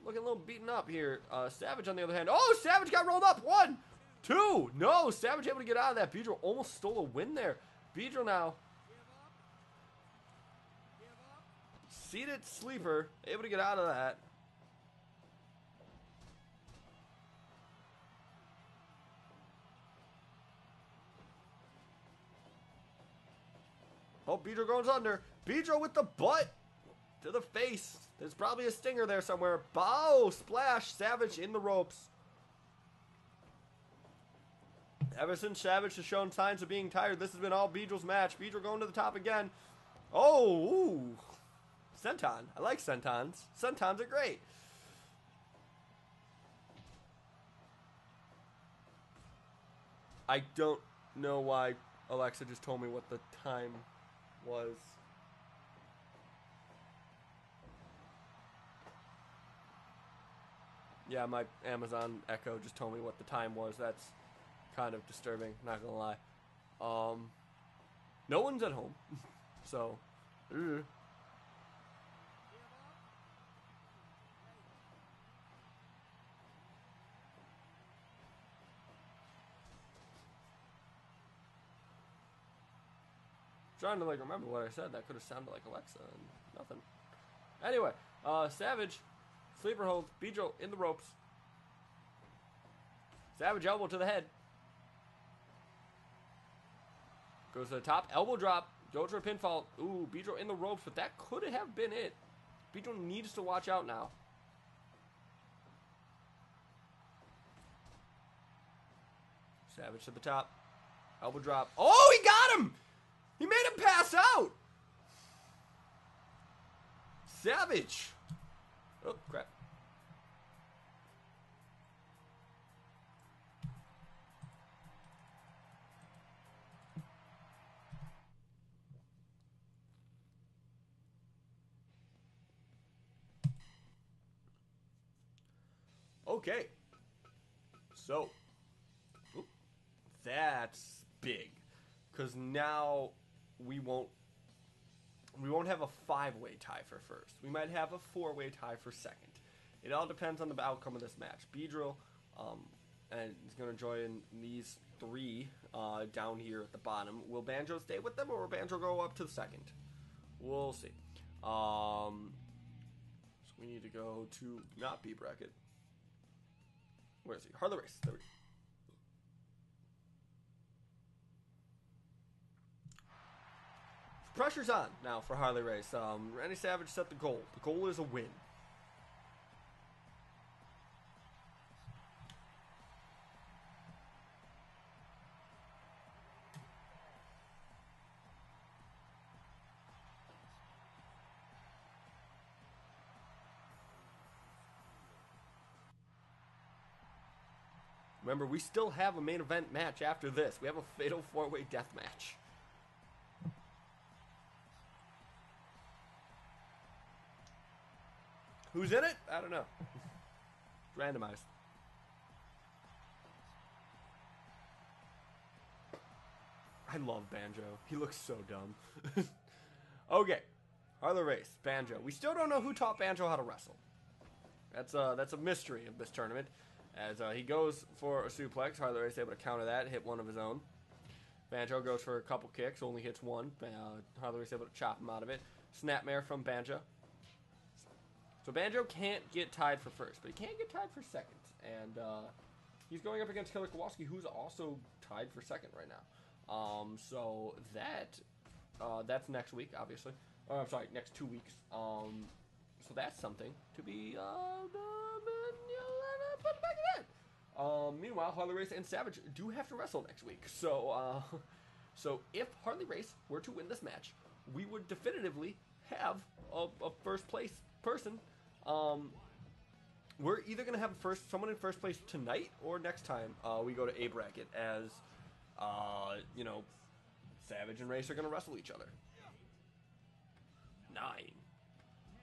looking a little beaten up here. Savage on the other hand. Oh, Savage got rolled up. 1, 2. No, Savage able to get out of that. Beedrill almost stole a win there. Beedrill now. Seated sleeper. Able to get out of that. Oh, Beedrill goes under. Beedrill with the butt to the face. There's probably a stinger there somewhere. Bow, splash, Savage in the ropes. Ever since Savage has shown signs of being tired, this has been all Beedrill's match. Beedrill going to the top again. Oh, ooh. Senton. I like Sentons. Sentons are great. I don't know why Alexa just told me what the time was. Yeah, my Amazon Echo just told me what the time was. That's kind of disturbing, not gonna lie. No one's at home, so. Trying to remember what I said. That could have sounded like Alexa and nothing. Anyway, Savage, sleeper hold, Beedrill in the ropes. Savage elbow to the head. Goes to the top, elbow drop, goes for a pinfall. Ooh, Beedrill in the ropes, but that could have been it. Beedrill needs to watch out now. Savage to the top, elbow drop. Oh, he got him! He made him pass out! Savage! Oh, crap. Okay. So, that's big. Because now we won't have a 5-way tie for first. We might have a 4-way tie for second. It all depends on the outcome of this match. Beedrill and is going to join these 3 down here at the bottom. Will Banjo stay with them, or will Banjo go up to the second? We'll see. So we need to go to not B bracket. Where is he? Harley Race. There we go. Pressure's on now for Harley Race. Randy Savage set the goal. The goal is a win. Remember, we still have a main event match after this. We have a fatal 4-way death match. Who's in it? I don't know. Randomized. I love Banjo. He looks so dumb. Okay. Harley Race, Banjo. We still don't know who taught Banjo how to wrestle. That's a mystery of this tournament. As he goes for a suplex, Harley Race able to counter that, hit one of his own. Banjo goes for a couple kicks, only hits one. Harley Race able to chop him out of it. Snapmare from Banjo. So Banjo can't get tied for first, but he can't get tied for second. And he's going up against Killer Kowalski, who's also tied for second right now. So that's next week, obviously. Oh, I'm sorry, next 2 weeks. So that's something to be put back in. Meanwhile, Harley Race and Savage do have to wrestle next week. So if Harley Race were to win this match, we would definitively have a first place person. We're either going to have someone in first place tonight or next time we go to A bracket, as Savage and Race are going to wrestle each other. 9,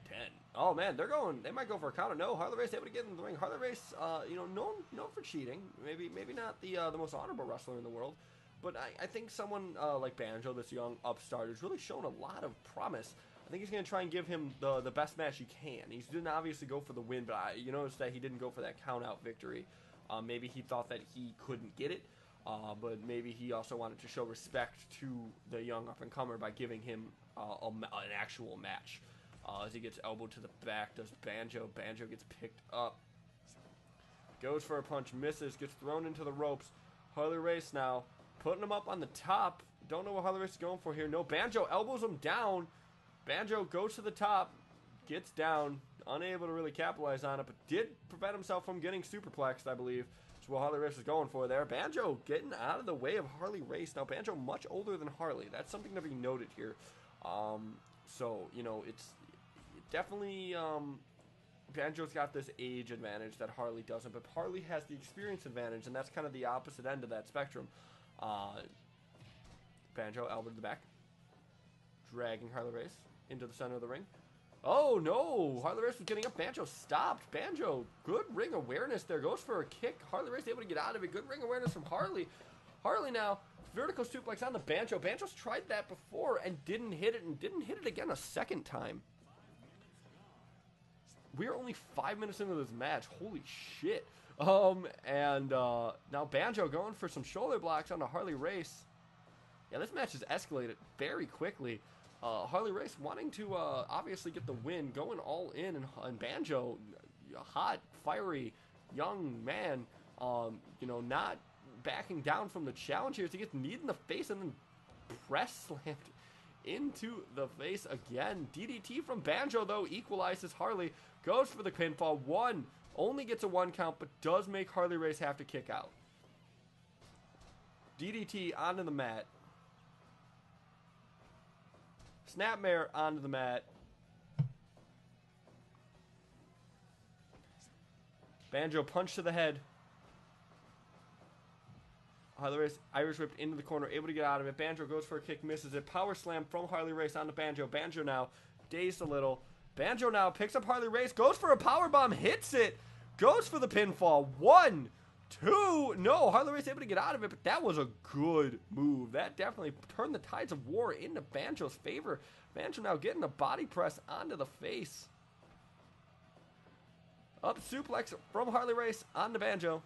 10. Oh man, they might go for a counter. No, Harley Race able to get in the ring. Harley Race, known for cheating. Maybe not the most honorable wrestler in the world, but I think someone like Banjo, this young upstart, has really shown a lot of promise. I think he's going to try and give him the best match he can. He didn't obviously go for the win, but you notice that he didn't go for that count-out victory. Maybe he thought that he couldn't get it, but maybe he also wanted to show respect to the young up-and-comer by giving him an actual match. As he gets elbowed to the back, does Banjo. Banjo gets picked up. Goes for a punch, misses, gets thrown into the ropes. Harley Race now putting him up on the top. Don't know what Harley Race is going for here. No, Banjo elbows him down. Banjo goes to the top, gets down, unable to really capitalize on it, but did prevent himself from getting superplexed, I believe. That's what Harley Race is going for there. Banjo getting out of the way of Harley Race. Now, Banjo much older than Harley. That's something to be noted here. It's definitely Banjo's got this age advantage that Harley doesn't, but Harley has the experience advantage, and that's kind of the opposite end of that spectrum. Banjo elbow to the back, dragging Harley Race into the center of the ring. Oh no, Harley Race was getting up. Banjo stopped. Banjo, good ring awareness there. Goes for a kick. Harley Race able to get out of it. Good ring awareness from Harley. Harley now, vertical suplex on the Banjo. Banjo's tried that before and didn't hit it, and didn't hit it again a second time. We're only 5 minutes into this match. Holy shit. Now Banjo going for some shoulder blocks onto Harley Race. Yeah, this match has escalated very quickly. Harley Race wanting to obviously get the win, going all in, and Banjo, a hot, fiery, young man, not backing down from the challenge here. He gets kneed in the face and then press slammed into the face again. DDT from Banjo, though, equalizes Harley. Goes for the pinfall. Only gets a 1 count, but does make Harley Race have to kick out. DDT onto the mat. Snapmare onto the mat. Banjo punch to the head. Harley Race Irish whipped into the corner, able to get out of it. Banjo goes for a kick, misses it. Power slam from Harley Race onto Banjo. Banjo now dazed a little. Banjo now picks up Harley Race, goes for a power bomb, hits it, goes for the pinfall. 1, 2, no, Harley Race able to get out of it, but that was a good move. That definitely turned the tides of war into Banjo's favor. Banjo now getting a body press onto the face. Up suplex from Harley Race onto Banjo.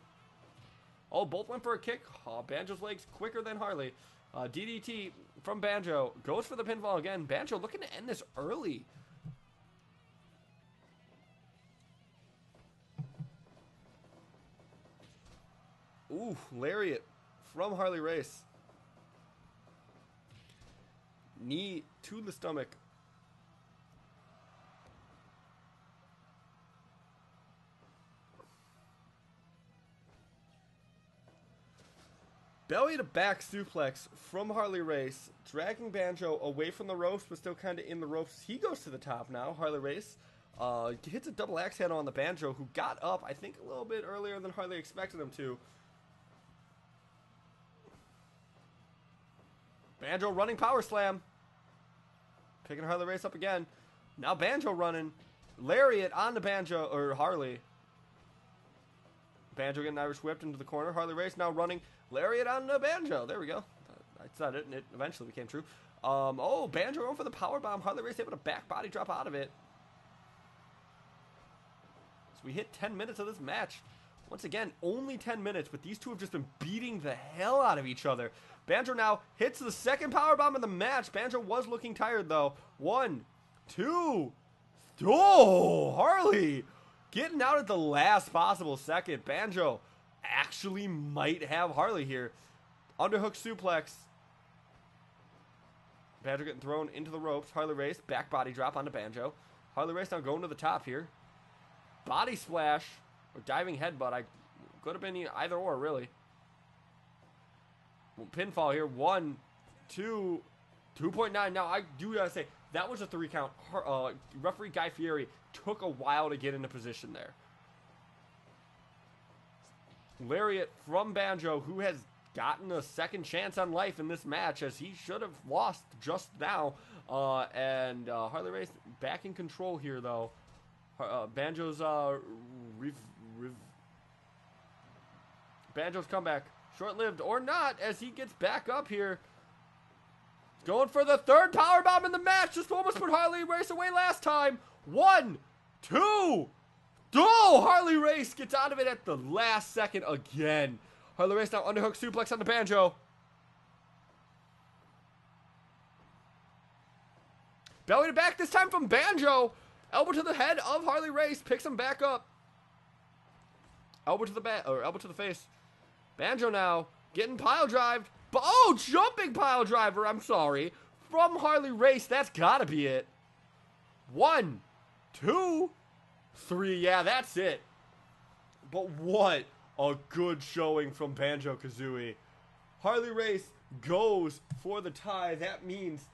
Oh, both went for a kick. Oh, Banjo's legs quicker than Harley. DDT from Banjo. Goes for the pinfall again. Banjo looking to end this early. Ooh, lariat from Harley Race. Knee to the stomach. Belly to back suplex from Harley Race, dragging Banjo away from the ropes, but still kind of in the ropes. He goes to the top now. Harley Race hits a double axe handle on the Banjo, who got up, I think, a little bit earlier than Harley expected him to. Banjo running power slam. Picking Harley Race up again. Now Banjo running. Lariat on the Banjo, or Harley. Banjo getting Irish whipped into the corner. Harley Race now running. Lariat on the Banjo. There we go. I said it, and it eventually became true. Banjo going for the power bomb. Harley Race able to back body drop out of it. So we hit 10 minutes of this match. Once again, only 10 minutes, but these two have just been beating the hell out of each other. Banjo now hits the second powerbomb of the match. Banjo was looking tired, though. 1, 2, Oh, Harley getting out at the last possible second. Banjo actually might have Harley here. Underhook suplex. Banjo getting thrown into the ropes. Harley Race, back body drop onto Banjo. Harley Race now going to the top here. Body splash or diving headbutt. I could have been either or, really. Pinfall here. 1, 2, 2.9. Now, I do gotta say, that was a 3 count. Referee Guy Fieri took a while to get into position there. Lariat from Banjo, who has gotten a second chance on life in this match, as he should have lost just now. And Harley Race back in control here, though. Banjo's Banjo's comeback, short-lived or not, as he gets back up here. Going for the third powerbomb in the match. Just almost put Harley Race away last time. 1, 2. Oh, Harley Race gets out of it at the last second again. Harley Race now underhook suplex on the Banjo. Belly to back this time from Banjo. Elbow to the head of Harley Race. Picks him back up. Elbow to the elbow to the face. Banjo now getting pile drived. Oh, jumping pile driver. I'm sorry. From Harley Race. That's gotta be it. 1, 2, 3. Yeah, that's it. But what a good showing from Banjo-Kazooie. Harley Race goes for the tie. That means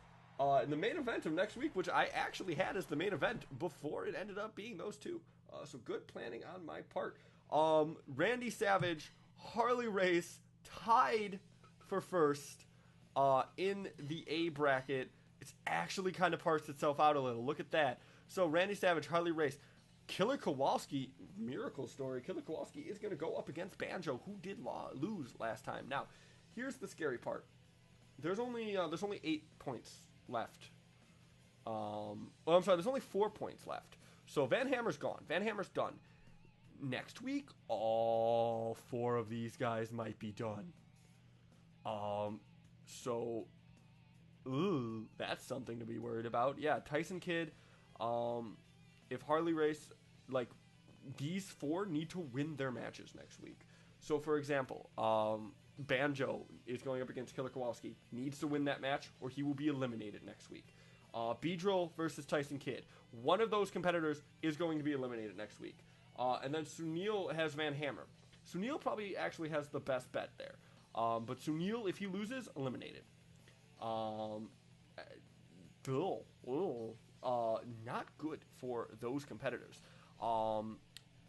in the main event of next week, which I actually had as the main event before it ended up being those two. So good planning on my part. Randy Savage, Harley Race tied for first in the A bracket. It's actually kind of parsed itself out a little. Look at that. So Randy Savage, Harley Race. Killer Kowalski, miracle story. Killer Kowalski is going to go up against Banjo, who did lose last time. Now, here's the scary part. There's only 8 points left. I'm sorry. There's only 4 points left. So Van Hammer's gone. Van Hammer's done. Next week, all 4 of these guys might be done. So, that's something to be worried about. Yeah, Tyson Kidd. If Harley Race, like, these 4 need to win their matches next week. So, for example, Banjo is going up against Killer Kowalski. Needs to win that match, or he will be eliminated next week. Beedrill versus Tyson Kidd. One of those competitors is going to be eliminated next week. And then Sunil has Van Hammer. Sunil probably actually has the best bet there. But Sunil, if he loses, eliminated. Not good for those competitors.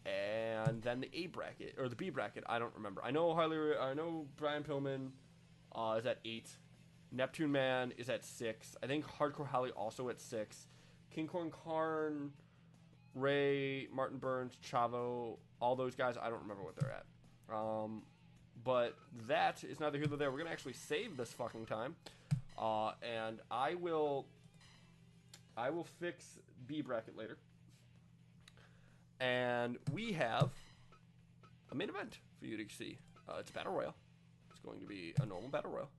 And then the A bracket or the B bracket, I don't remember. I know Brian Pillman is at 8. Neptune Man is at 6. I think Hardcore Holly also at 6. King Corn Karn, Ray, Martin Burns, Chavo, all those guys, I don't remember what they're at. But that is neither here nor there. We're going to actually save this fucking time. And I will fix B bracket later. And we have a main event for you to see. It's a Battle Royal. It's going to be a normal Battle Royal.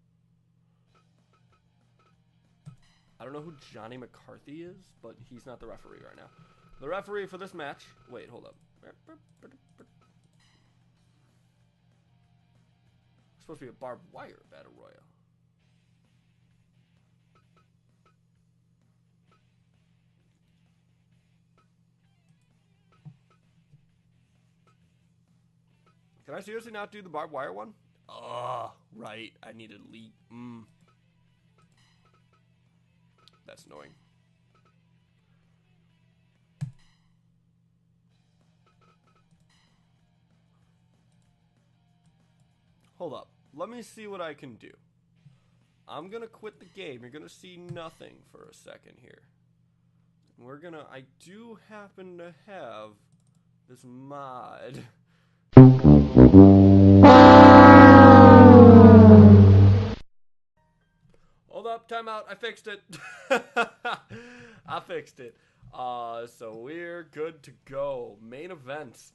I don't know who Johnny McCarthy is, but he's not the referee right now. The referee for this match... Wait, hold up. It's supposed to be a barbed wire Battle Royal. Can I seriously not do the barbed wire one? Right. I needed Elite. That's annoying. Hold up. Let me see what I can do. I'm gonna quit the game. You're gonna see nothing for a second here. I do happen to have this mod. Hold up, timeout. I fixed it. I fixed it. So we're good to go. Main events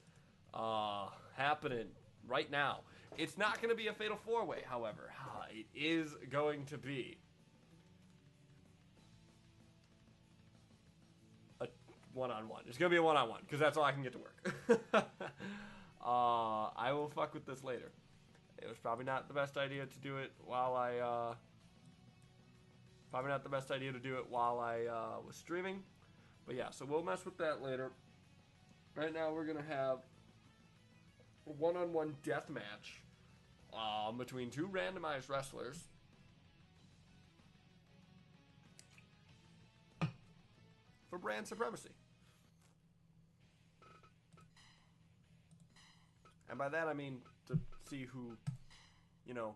happening right now. It's not going to be a fatal 4-way, however. It is going to be one-on-one. It's going to be a one-on-one, because that's all I can get to work. I will fuck with this later. It was probably not the best idea to do it while I, was streaming. But yeah, so we'll mess with that later. Right now, we're going to have a one-on-one death match between two randomized wrestlers. For brand supremacy. And by that I mean to see who, you know,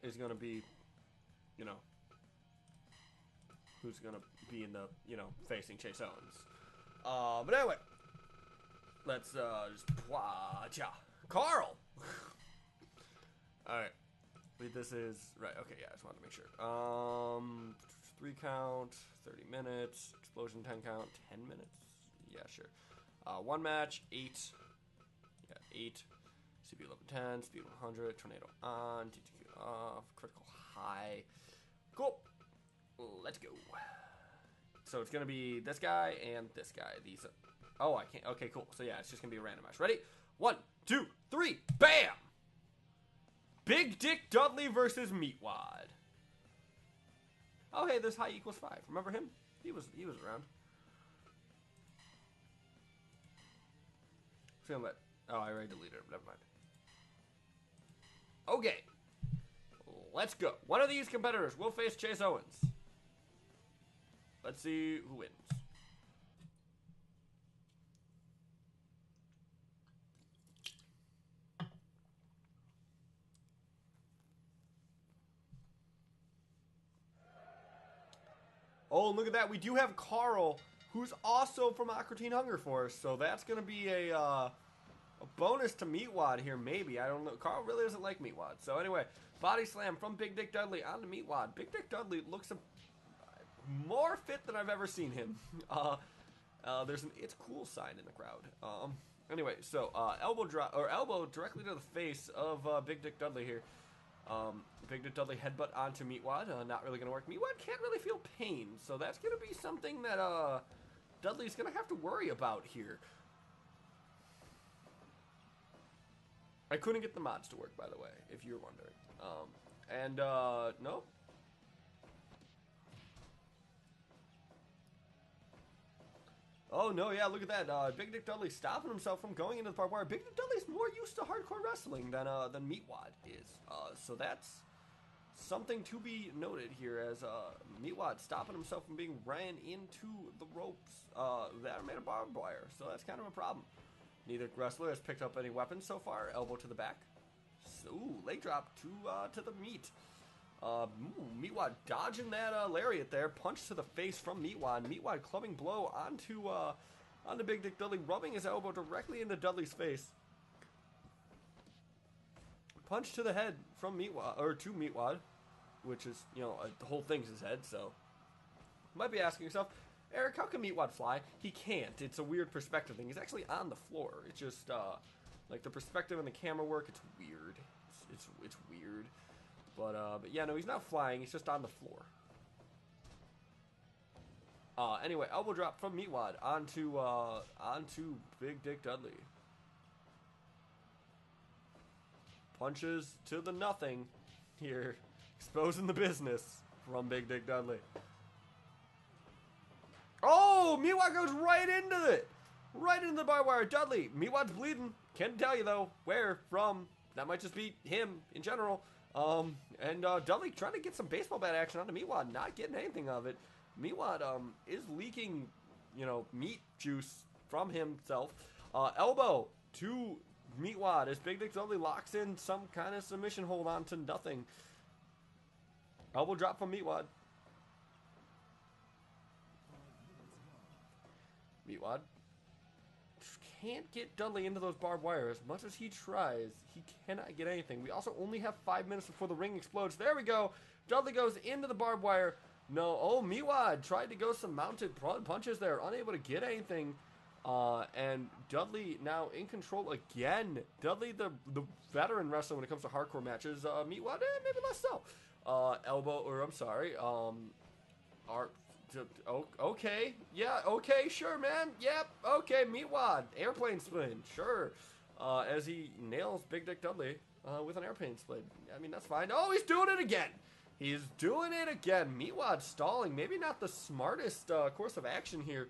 is going to be, you know, who's going to be in the, you know, facing Chase Owens. But anyway, let's just watch out. Carl! Alright. This is, right, okay, yeah, I just wanted to make sure. 3 count, 30 minutes, explosion 10 count, 10 minutes? Yeah, sure. 1 match, 8. Yeah, 8. CP 1110, speed 100, tornado on, TTWA off, critical high. Cool. Let's go. So it's going to be this guy and this guy. These are, oh, I can't. Okay, cool. So yeah, it's just going to be a randomized. Ready? 1, 2, 3, bam! Big Dick Dudley versus Meatwad. Oh, hey, there's high equals 5. Remember him? He was around. Feeling that. Oh, I already deleted it. Never mind. Okay. Let's go. One of these competitors will face Chase Owens. Let's see who wins. Oh, look at that. We do have Carl, who's also from Aqua Teen Hunger Force, so that's going to be a bonus to Meatwad here, maybe. I don't know. Carl really doesn't like Meatwad. So anyway, body slam from Big Dick Dudley onto Meatwad. Big Dick Dudley looks more fit than I've ever seen him. There's an "It's Cool" sign in the crowd. Anyway, so elbow drop or elbow directly to the face of Big Dick Dudley here. Big Dick Dudley headbutt onto Meatwad. Not really going to work. Meatwad can't really feel pain, so that's going to be something that Dudley's going to have to worry about here. I couldn't get the mods to work, by the way, if you're wondering. No. Oh, no, yeah, look at that. Big Dick Dudley stopping himself from going into the barbed wire. Big Dick Dudley's more used to hardcore wrestling than Meatwad is. So that's something to be noted here, as Meatwad stopping himself from being ran into the ropes that are made of barbed wire. So that's kind of a problem. Neither wrestler has picked up any weapons so far. Elbow to the back. So, leg drop to the meat. Meatwad dodging that lariat there. Punch to the face from Meatwad. Meatwad clubbing blow onto Big Dick Dudley, rubbing his elbow directly into Dudley's face. Punch to the head from Meatwad, or to Meatwad, which is, you know, the whole thing's his head, so. You might be asking yourself, Eric, how can Meatwad fly? He can't. It's a weird perspective thing. He's actually on the floor. It's just, like the perspective and the camera work, it's weird. It's weird. But yeah, no, he's not flying. He's just on the floor. Anyway, elbow drop from Meatwad onto Big Dick Dudley. Punches to the nothing here, exposing the business from Big Dick Dudley. Oh, Meatwad goes right into it. Right into the barbed wire. Dudley, Meatwad's bleeding. Can't tell you, though, where from. That might just be him in general. Dudley trying to get some baseball bat action onto Meatwad. Not getting anything of it. Meatwad, is leaking, you know, meat juice from himself. Elbow to Meatwad as Big Dick Dudley locks in some kind of submission hold on to nothing. Elbow drop from Meatwad. Meatwad can't get Dudley into those barbed wire. As much as he tries, he cannot get anything. We also only have 5 minutes before the ring explodes. There we go. Dudley goes into the barbed wire. No. Oh, Meatwad tried to go some mounted punches there. Unable to get anything. And Dudley now in control again. Dudley, the veteran wrestler when it comes to hardcore matches. Meatwad, maybe less so. Elbow, or I'm sorry. Okay. Yeah, okay, sure, man. Yep, okay, Meatwad. Airplane spin, sure. As he nails Big Dick Dudley with an airplane spin. I mean, that's fine. Oh, he's doing it again. He's doing it again. Meatwad stalling. Maybe not the smartest course of action here.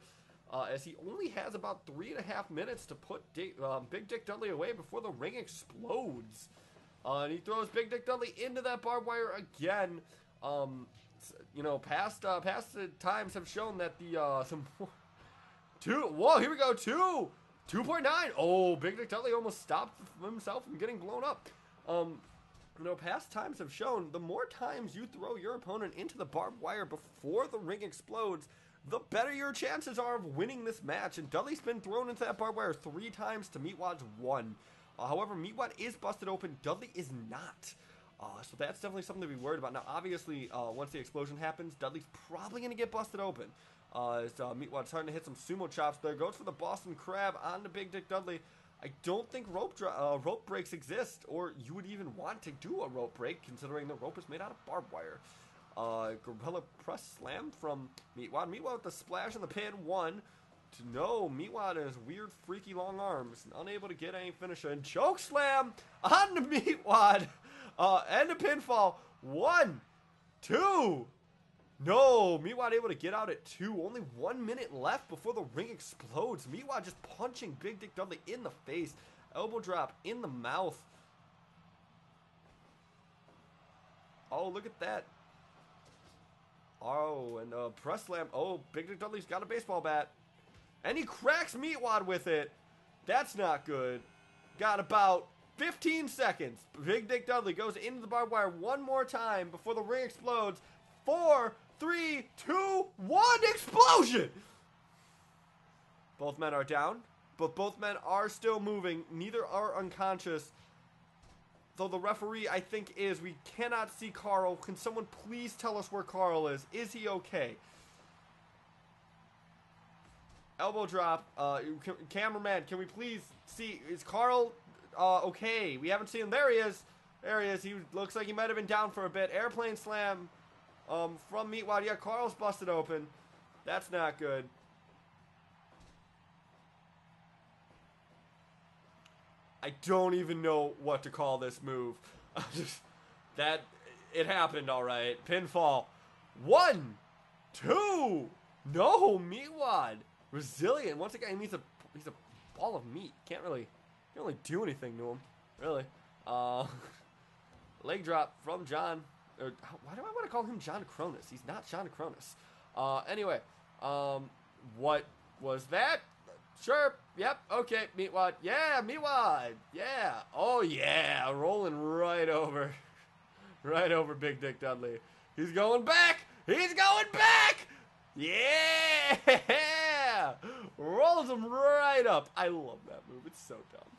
As he only has about 3.5 minutes to put Big Dick Dudley away before the ring explodes. And he throws Big Dick Dudley into that barbed wire again. You know, past times have shown that the whoa, here we go, 2.9. Oh, Big Dick Dudley almost stopped himself from getting blown up. You know, past times have shown the more times you throw your opponent into the barbed wire before the ring explodes, the better your chances are of winning this match. And Dudley's been thrown into that barbed wire 3 times to Meatwad's 1. However, Meatwad is busted open. Dudley is not. So that's definitely something to be worried about. Now, obviously, once the explosion happens, Dudley's probably going to get busted open. As Meatwad's starting to hit some sumo chops there. Goes for the Boston Crab on the Big Dick Dudley. I don't think rope breaks exist, or you would even want to do a rope break, considering the rope is made out of barbed wire. Gorilla press slam from Meatwad. Meatwad with the splash in the pin. 1. No, Meatwad has weird, freaky long arms, unable to get any finisher. And choke slam on the Meatwad. And a pinfall. 1, 2. No, Meatwad able to get out at 2. Only 1 minute left before the ring explodes. Meatwad just punching Big Dick Dudley in the face. Elbow drop in the mouth. Oh, look at that. Oh, and press slam. Oh, Big Dick Dudley's got a baseball bat. And he cracks Meatwad with it. That's not good. Got about 15 seconds. Big Dick Dudley goes into the barbed wire one more time before the ring explodes. 4, 3, 2, 1, explosion! Both men are down, but both men are still moving. Neither are unconscious. Though the referee, I think, is. We cannot see Carl. Can someone please tell us where Carl is? Is he okay? Elbow drop. Cameraman, can we please see? Is Carl okay? We haven't seen him. There he is. There he is. He looks like he might have been down for a bit. Airplane slam from Meatwad. Yeah, Carl's busted open. That's not good. I don't even know what to call this move. It happened, all right. Pinfall. 1, 2. No, Meatwad. Resilient. Once again, he's a ball of meat. Can't really do anything to him. Really. Leg drop from John. Or, why do I want to call him John Cronus? He's not John Cronus. Anyway, what was that? Sure. Yep. Okay. Meatwad. Yeah. Meatwad. Yeah. Oh yeah. Rolling right over Big Dick Dudley. He's going back. He's going back. Yeah. Rolls him right up. I love that move. It's so dumb.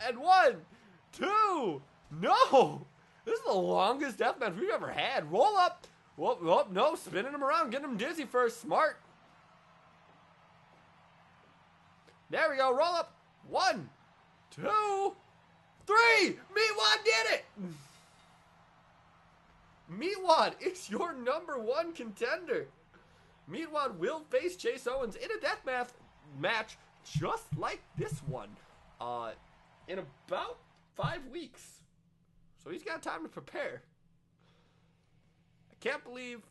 And 1, 2. No. This is the longest deathmatch we've ever had. Roll up. Whoop, no. Spinning him around. Getting him dizzy first. Smart. There we go. Roll up. 1, 2, 3. Meatwad did it. Meatwad is your #1 contender. Meatwad will face Chase Owens in a deathmatch match just like this one in about 5 weeks. So he's got time to prepare. I can't believe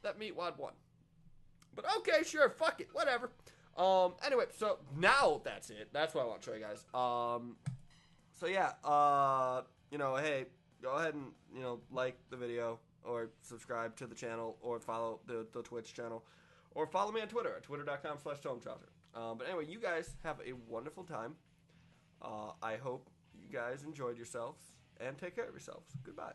that Meatwad won. But okay, sure, fuck it, whatever. Anyway, so now that's it. That's what I want to show you guys. So yeah, you know, hey, go ahead and, you know, like the video or subscribe to the channel or follow the Twitch channel or follow me on Twitter at twitter.com/ToneTrouser. But anyway, you guys have a wonderful time. I hope you guys enjoyed yourselves and take care of yourselves. Goodbye.